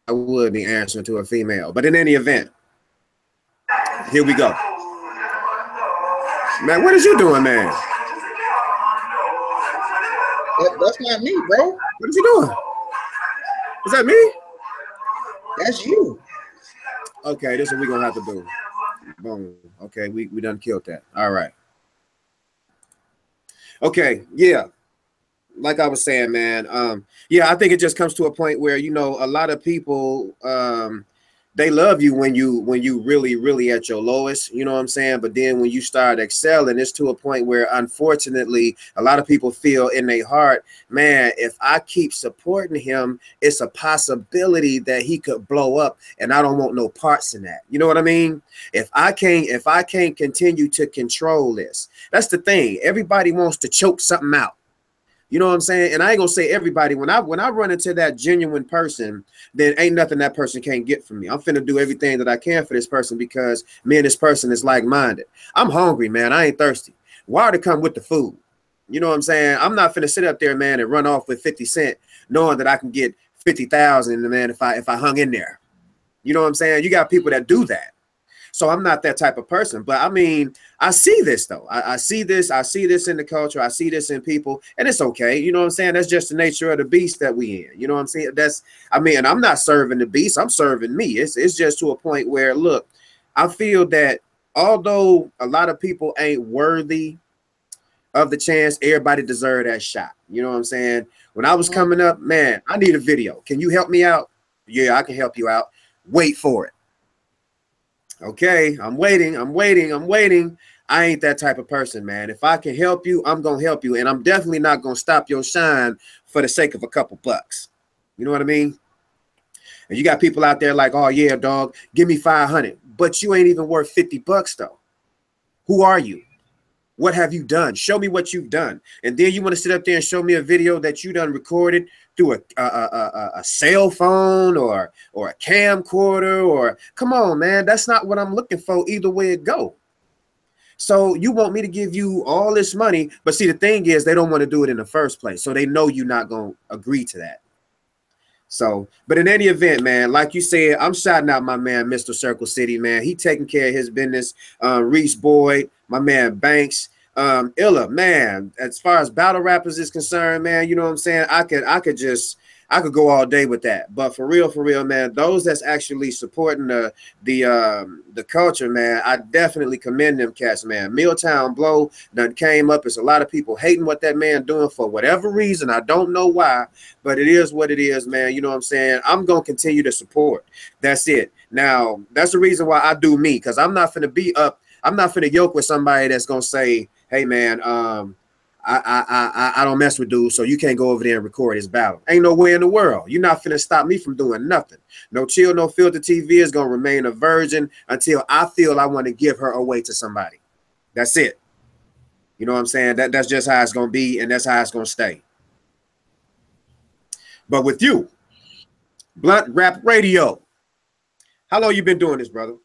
S1: I would be answering to a female, but in any event, here we go. Man, what is you doing, man?
S2: That's not me, bro.
S1: What is you doing? Is that me?
S2: That's you.
S1: Okay, this is what we're gonna have to do. Boom. Okay, we done killed that. All right. Okay, yeah. Like I was saying, man, yeah, I think it just comes to a point where, you know, a lot of people they love you when you really at your lowest, you know what I'm saying? But then when you start excelling, it's to a point where, unfortunately, a lot of people feel in their heart, man, if I keep supporting him, it's a possibility that he could blow up, and I don't want no parts in that. You know what I mean? If I can't continue to control this, that's the thing. Everybody wants to choke something out. You know what I'm saying? And I ain't gonna say everybody. When I run into that genuine person, then ain't nothing that person can't get from me. I'm finna do everything that I can for this person, because me and this person is like-minded. I'm hungry, man. I ain't thirsty. Why to come with the food? You know what I'm saying? I'm not finna sit up there, man, and run off with 50 cents, knowing that I can get 50,000, man, if I hung in there. You know what I'm saying? You got people that do that. So I'm not that type of person. But I mean, I see this though. I see this. I see this in the culture. I see this in people, and it's okay. You know what I'm saying? That's just the nature of the beast that we in. You know what I'm saying? I mean, and I'm not serving the beast. I'm serving me. It's just to a point where, look, I feel that although a lot of people ain't worthy of the chance, everybody deserve that shot. You know what I'm saying? When I was coming up, man, I need a video. Can you help me out? Yeah, I can help you out. Wait for it. Okay, I'm waiting. I ain't that type of person, man. If I can help you, I'm gonna help you, and I'm definitely not gonna stop your shine for the sake of a couple bucks. You know what I mean? And you got people out there like, oh yeah, dog, give me 500, but you ain't even worth 50 bucks though. Who are you? What have you done? Show me what you've done. And then you want to sit up there and show me a video that you done recorded through a cell phone or a camcorder, or come on, man. That's not what I'm looking for either way it go. So you want me to give you all this money, but see, the thing is they don't want to do it in the first place. So they know you're not going to agree to that. So, but in any event, man, like you said, I'm shouting out my man, Mr. Circle City, man. He taking care of his business. Reese Boyd, my man Banks, Illa, man. As far as battle rappers is concerned, man, you know what I'm saying? I could go all day with that. But for real, man, those that's actually supporting the culture, man, I definitely commend them cats, man. Milltown Blow done came up. It's a lot of people hating what that man doing for whatever reason. I don't know why, but it is what it is, man. You know what I'm saying? I'm gonna continue to support. That's it. Now, that's the reason why I do me, because I'm not finna be up. I'm not finna yoke with somebody that's gonna say, hey man, I don't mess with dudes, so you can't go over there and record his battle. Ain't no way in the world. You're not finna stop me from doing nothing. noChill, noFilterTV is gonna remain a virgin until I feel I want to give her away to somebody. That's it. You know what I'm saying? That's just how it's gonna be, and that's how it's gonna stay. But with you, Blunt Rap Radio, how long you been doing this, brother?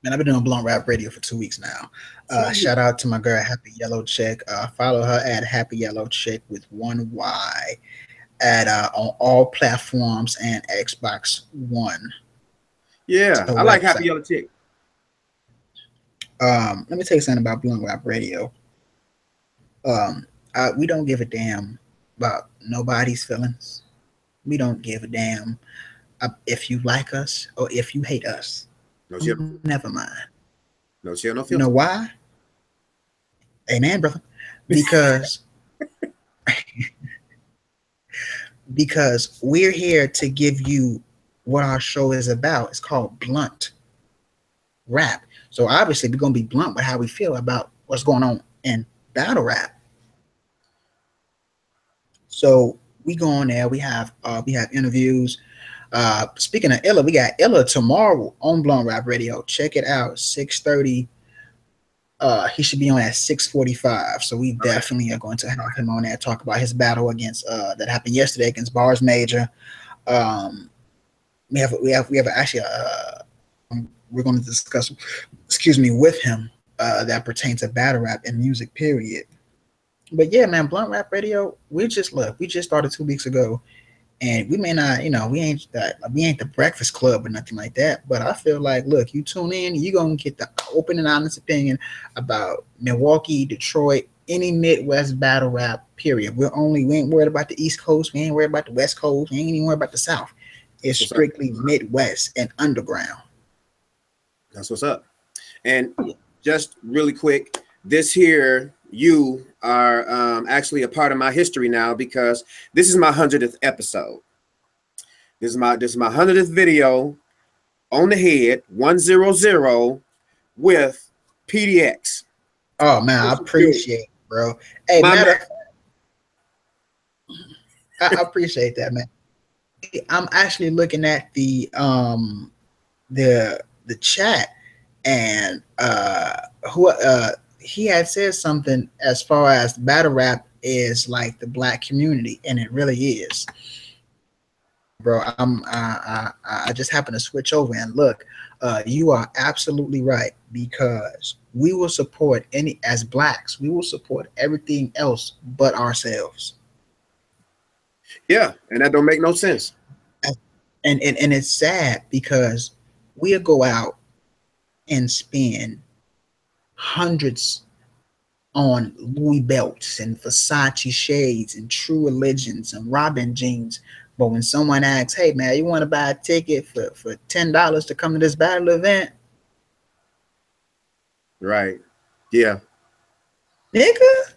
S2: Man, I've been doing Blunt Rap Radio for 2 weeks now. Shout out to my girl, Happy Yellow Chick. Follow her at Happy Yellow Chick with 1 Y at on all platforms and Xbox One.
S1: Yeah, I like Happy Yellow Chick.
S2: Let me tell you something about Blunt Rap Radio. We don't give a damn about nobody's feelings. We don't give a damn if you like us or if you hate us.
S1: noChill.
S2: Never mind.
S1: noChill, no filter.
S2: You know why? Amen, brother. Because because we're here to give you what our show is about. It's called Blunt Rap. So obviously we're gonna be blunt with how we feel about what's going on in battle rap. So we go on there. We have interviews. Speaking of Illa, we got Illa tomorrow on Blunt Rap Radio. Check it out, 6:30. He should be on at 6:45. So we definitely are going to have him on there, talk about his battle against that happened yesterday against Bars Major. We have actually we're going to discuss, with him that pertains to battle rap and music, period. But yeah, man, Blunt Rap Radio, we just started 2 weeks ago. And we may not, we ain't the Breakfast Club or nothing like that. But I feel like, look, you tune in, you're going to get the open and honest opinion about Milwaukee, Detroit, any Midwest battle rap, period. We ain't worried about the East Coast. We ain't worried about the West Coast. We ain't even worried about the South. It's strictly Midwest and underground.
S1: That's what's up. And just really quick, this here, you are actually a part of my history now, because this is my 100th episode. This is my 100th video on the head, 100 with PDX.
S2: Oh man, I appreciate it, bro. Hey, man, I appreciate that, man. I'm actually looking at the chat, and he had said something as far as battle rap is like the black community, and it really is, bro. I just happened to switch over and look. You are absolutely right, because we will support as blacks, we will support everything else but ourselves.
S1: Yeah, and that don't make no sense.
S2: And it's sad, because we'll go out and spend hundreds on Louis belts and Versace shades and True Religions and Robin jeans. But when someone asks, hey man, you want to buy a ticket for $10 to come to this battle event?
S1: Right. Yeah.
S2: Nigga.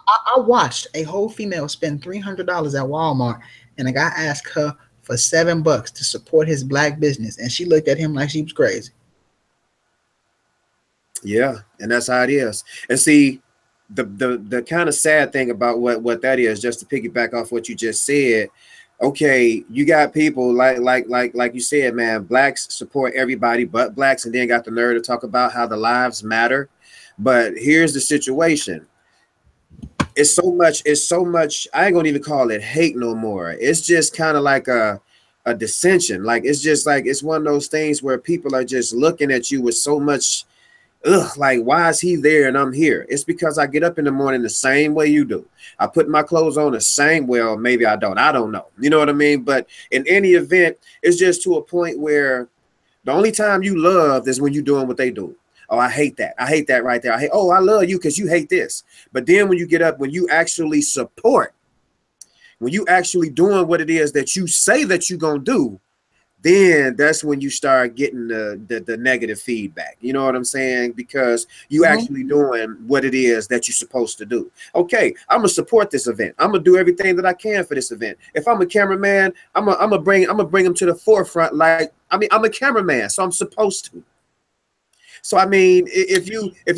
S2: I watched a whole female spend $300 at Walmart, and a guy asked her for $7 to support his black business, and she looked at him like she was crazy.
S1: Yeah, and that's how it is. And see, the kind of sad thing about what that is, just to piggyback off what you just said. Okay, you got people like you said, man. Blacks support everybody but blacks, and then got the nerve to talk about how the lives matter. But here's the situation. It's so much. I ain't gonna even call it hate no more. It's just kind of like a dissension. Like it's just like it's one of those things where people are just looking at you with so much ugh, like why is he there and I'm here? It's because I get up in the morning the same way you do. I put my clothes on the same way, or maybe I don't know, you know what I mean? But in any event, it's just to a point where the only time you love is when you're doing what they do. Oh, I hate that right there. Oh, I love you because you hate this. But then when you get up, when you actually support, when you actually doing what it is that you say that you're gonna do, then that's when you start getting the negative feedback. You know what I'm saying? Because you actually doing what it is that you're supposed to do. Okay, I'm gonna support this event. I'm gonna do everything that I can for this event. If I'm a cameraman, I'm gonna bring him to the forefront. Like, I mean, I'm a cameraman, so I'm supposed to. So I mean, if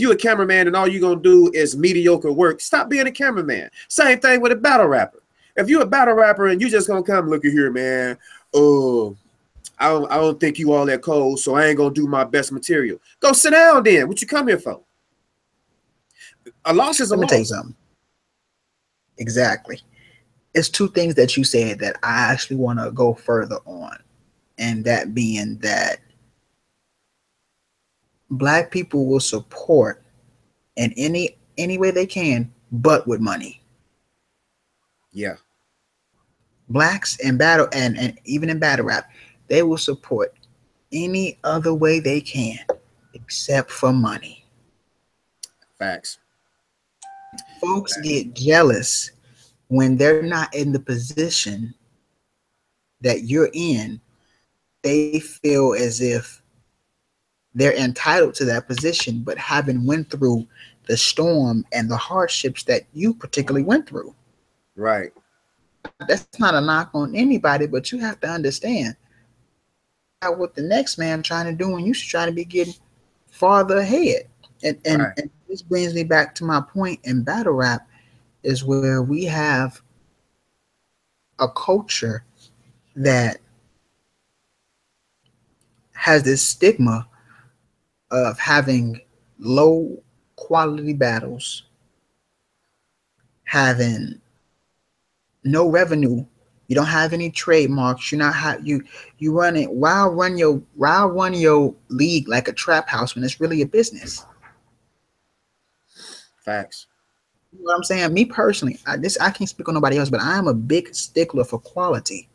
S1: you a cameraman and all you're gonna do is mediocre work, stop being a cameraman. Same thing with a battle rapper. If you're a battle rapper and you just gonna come, look at here, man. Oh, I don't think you all that cold, so I ain't gonna do my best material. Go sit down then. What you come here for? A loss is a loss.
S2: Let me tell you something. Exactly. It's two things that you said that I actually want to go further on, and that being that black people will support in any way they can, but with money.
S1: Yeah.
S2: Blacks in battle and even in battle rap, they will support any other way they can except for money.
S1: Facts.
S2: Folks get jealous when they're not in the position that you're in. They feel as if they're entitled to that position, but having went through the storm and the hardships that you particularly went through.
S1: Right.
S2: That's not a knock on anybody, but you have to understand what the next man trying to do, and you should try to be getting farther ahead. And this brings me back to my point in battle rap is where we have a culture that has this stigma of having low quality battles, having no revenue. You don't have any trademarks. You're not you run it. Why run your league like a trap house when it's really a business?
S1: Facts.
S2: You know what I'm saying? Me personally, I can't speak on nobody else, but I am a big stickler for quality.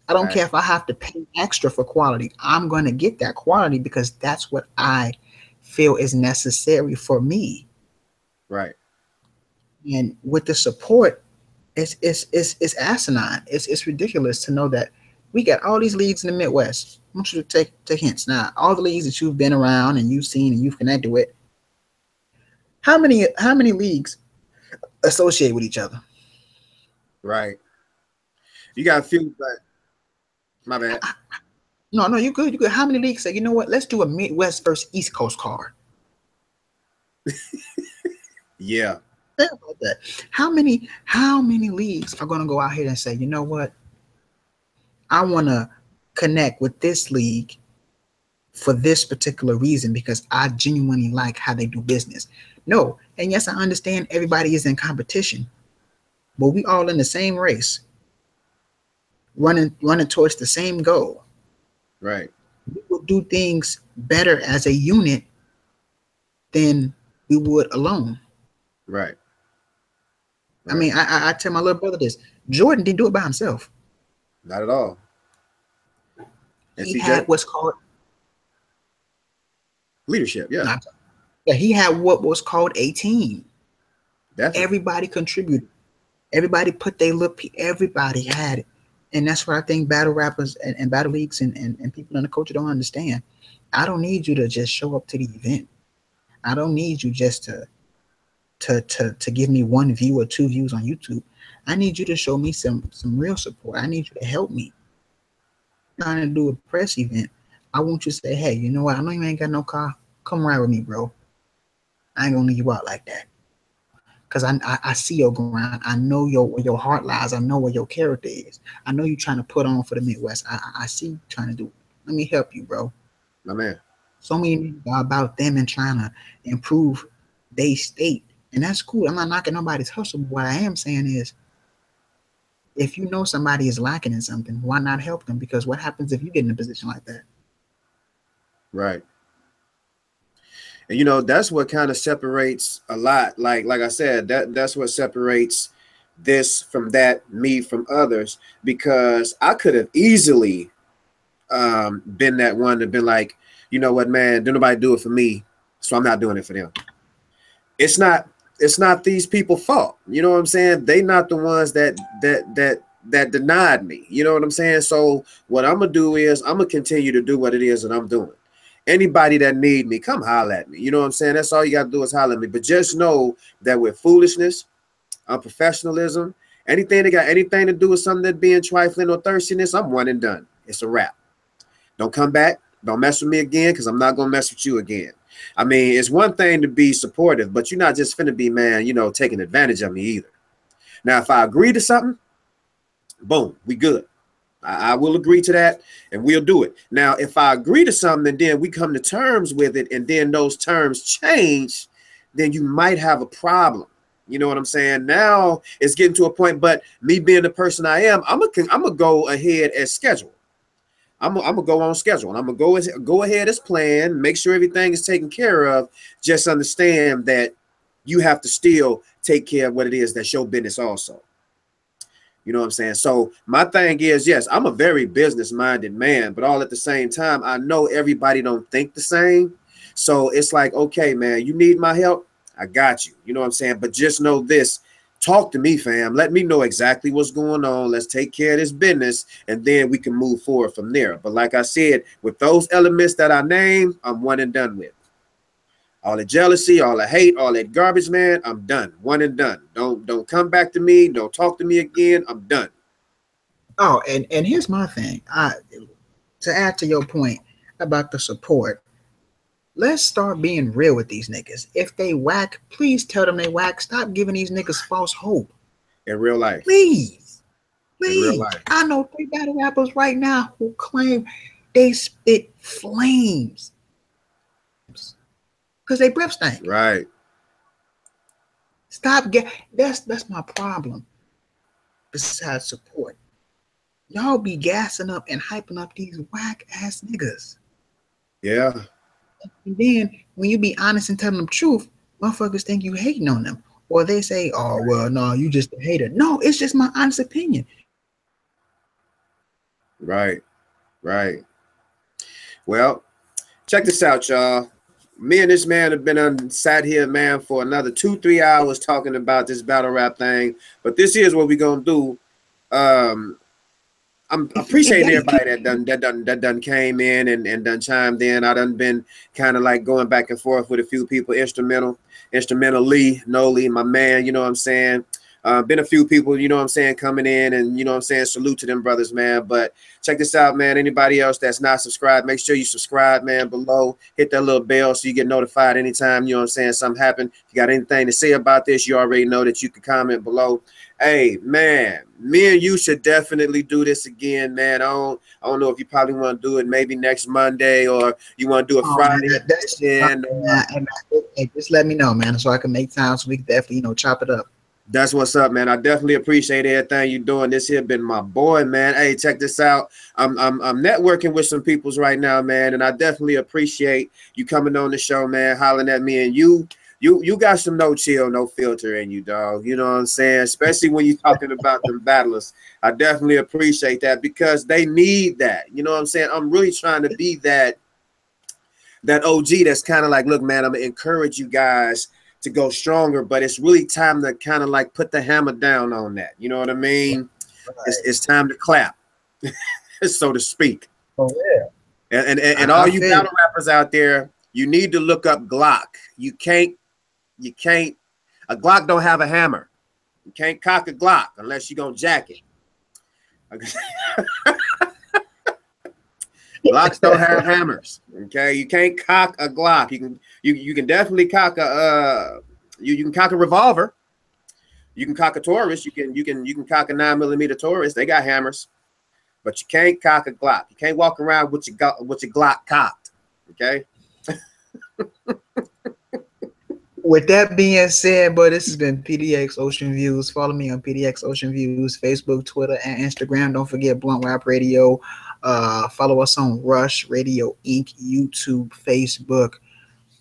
S2: I don't care if I have to pay extra for quality. I'm going to get that quality because that's what I feel is necessary for me.
S1: Right.
S2: And with the support, it's asinine. It's ridiculous to know that we got all these leagues in the Midwest. I want you to take hints now. All the leagues that you've been around and you've seen and you've connected with. How many leagues associate with each other?
S1: Right. You got a few, but my bad.
S2: No, you're good. You're good. How many leagues say, you know what? Let's do a Midwest versus East Coast card.
S1: Yeah.
S2: Think about that. How many leagues are going to go out here and say, you know what? I want to connect with this league for this particular reason because I genuinely like how they do business. No, and yes, I understand everybody is in competition, but we all in the same race, running towards the same goal.
S1: Right.
S2: We would do things better as a unit than we would alone.
S1: Right.
S2: I mean, I tell my little brother this. Jordan didn't do it by himself.
S1: Not at all.
S2: he had what's called
S1: leadership. Yeah.
S2: Yeah, he had what was called a team.
S1: Definitely.
S2: Everybody contributed. Everybody put their little. Everybody had it, and that's what I think battle rappers and battle leagues and people in the culture don't understand. I don't need you to just show up to the event. I don't need you just to give me 1 view or 2 views on YouTube. I need you to show me some real support. I need you to help me. Trying to do a press event, I want you to say, hey, you know what? I know you ain't got no car. Come ride with me, bro. I ain't gonna leave you out like that. Cause I see your grind. I know where your heart lies. I know where your character is. I know you trying to put on for the Midwest. I see you trying to do it. Let me help you, bro.
S1: My man.
S2: So many are about them and trying to improve their state. And that's cool. I'm not knocking nobody's hustle. But what I am saying is, if you know somebody is lacking in something, why not help them? Because what happens if you get in a position like that?
S1: Right. And you know, that's what kind of separates a lot. Like I said, that's what separates this from that, me from others, because I could have easily been that one to been like, you know what, man, don't nobody do it for me, so I'm not doing it for them. It's not these people's fault. You know what I'm saying? They not the ones that denied me. You know what I'm saying? So what I'm gonna do is I'm gonna continue to do what it is that I'm doing. Anybody that need me, come holler at me. You know what I'm saying? That's all you got to do is holler at me. But just know that with foolishness, unprofessionalism, anything that got anything to do with something that being trifling or thirstiness, I'm one and done. It's a wrap. Don't come back. Don't mess with me again, because I'm not going to mess with you again. I mean, it's one thing to be supportive, but you're not just finna be, man, you know, taking advantage of me either. Now, if I agree to something, boom, we good. I will agree to that, and we'll do it. Now, if I agree to something and then we come to terms with it, and then those terms change, then you might have a problem. You know what I'm saying? Now it's getting to a point, but me being the person I am, I'm gonna go ahead as scheduled. I'm gonna go on schedule, and I'm gonna go ahead as planned, make sure everything is taken care of. Just understand that you have to still take care of what it is that's your business also. You know what I'm saying? So my thing is, yes, I'm a very business-minded man, but all at the same time, I know everybody don't think the same. So it's like, okay, man, you need my help? I got you. You know what I'm saying? But just know this. Talk to me, fam. Let me know exactly what's going on. Let's take care of this business, and then we can move forward from there. But like I said, with those elements that I named, I'm one and done with. All the jealousy, all the hate, all that garbage, man, I'm done. One and done. Don't come back to me. Don't talk to me again. I'm done.
S2: Oh, and here's my thing. To add to your point about the support, let's start being real with these niggas. If they whack, please tell them they whack. Stop giving these niggas false hope.
S1: In real life.
S2: Please.
S1: In real life.
S2: I know 3 battle rappers right now who claim they spit flames because they breath stank.
S1: Right.
S2: Stop that's my problem. Besides support, y'all be gassing up and hyping up these whack ass niggas.
S1: Yeah.
S2: And then when you be honest and tell them the truth, motherfuckers think you hating on them. Or they say, oh, well, no, you just a hater. No, it's just my honest opinion.
S1: Right. Right. Well, check this out, y'all. Me and this man have been sat here, man, for another 2-3 hours talking about this battle rap thing. But this is what we're gonna do. I'm appreciating everybody that done came in and done chimed in. I done been kind of like going back and forth with a few people, instrumentally, Noli, my man, you know what I'm saying? Been a few people, you know what I'm saying, coming in, and you know what I'm saying, salute to them brothers, man. But check this out, man. Anybody else that's not subscribed, make sure you subscribe, man, below. Hit that little bell so you get notified anytime, you know what I'm saying, something happen. If you got anything to say about this, you already know that you can comment below. Hey, man, me and you should definitely do this again, man. I don't know if you probably want to do it maybe next Monday, or you want to do a Friday.
S2: Hey, just let me know, man, so I can make time so we can definitely, you know, chop it up.
S1: That's what's up, man. I definitely appreciate everything you're doing. This here been my boy, man. Hey, check this out. I'm networking with some peoples right now, man, and I definitely appreciate you coming on the show, man, hollering at me. And you you got some no chill, no filter in you, dog. You know what I'm saying? Especially when you're talking about them battlers. I definitely appreciate that because they need that. You know what I'm saying? I'm really trying to be that OG that's kind of like, look, man, I'm gonna encourage you guys to go stronger, but it's really time to kind of like put the hammer down on that. You know what I mean? Right. It's time to clap, so to speak.
S2: Oh yeah.
S1: And all you battle rappers out there, you need to look up Glock. You can't. A Glock don't have a hammer. You can't cock a Glock unless you're gonna jack it. Glocks don't have hammers. Okay, you can't cock a Glock. You can definitely cock a you can cock a revolver. You can cock a Taurus. You can cock a 9mm Taurus. They got hammers, but you can't cock a Glock. You can't walk around with your Glock cocked. Okay.
S2: With that being said, but this has been PDX Oceanviews. Follow me on PDX Oceanviews, Facebook, Twitter, and Instagram. Don't forget Blunt Rap Radio. Follow us on Rush Radio Inc., YouTube, Facebook,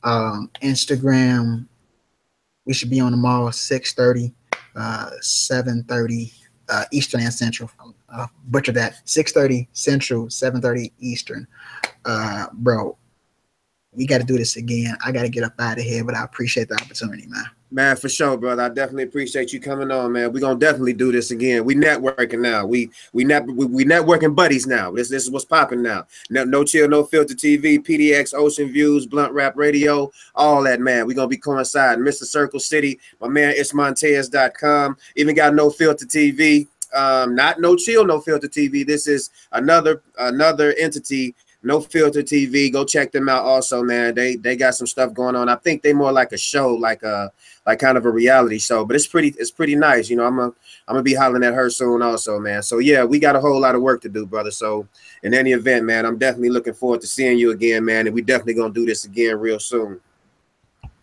S2: Instagram. We should be on tomorrow, 6:30, 7:30 Eastern and Central. Butcher that. 6:30 Central, 7:30 Eastern. Bro, we got to do this again. I got to get up out of here, but I appreciate the opportunity, man.
S1: Man, for sure, brother. I definitely appreciate you coming on, man. We're gonna definitely do this again. We networking now. We networking buddies now. This is what's popping now. noChill, noFilterTV, PDX Oceanviews, Blunt Rap Radio, all that, man. We're gonna be coinciding. Mr. Circle City, my man, itsmontez.com. Even got noFilterTV. Not noChill, noFilterTV. This is another entity. noFilterTV. Go check them out also, man. They got some stuff going on. I think they more like a show, like kind of a reality show, but it's pretty nice. You know, I'm gonna be hollering at her soon also, man. So yeah, we got a whole lot of work to do, brother. So in any event, man, I'm definitely looking forward to seeing you again, man. And we definitely gonna do this again real soon.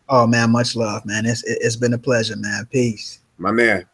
S2: Oh man, much love, man. It's been a pleasure, man. Peace.
S1: My man.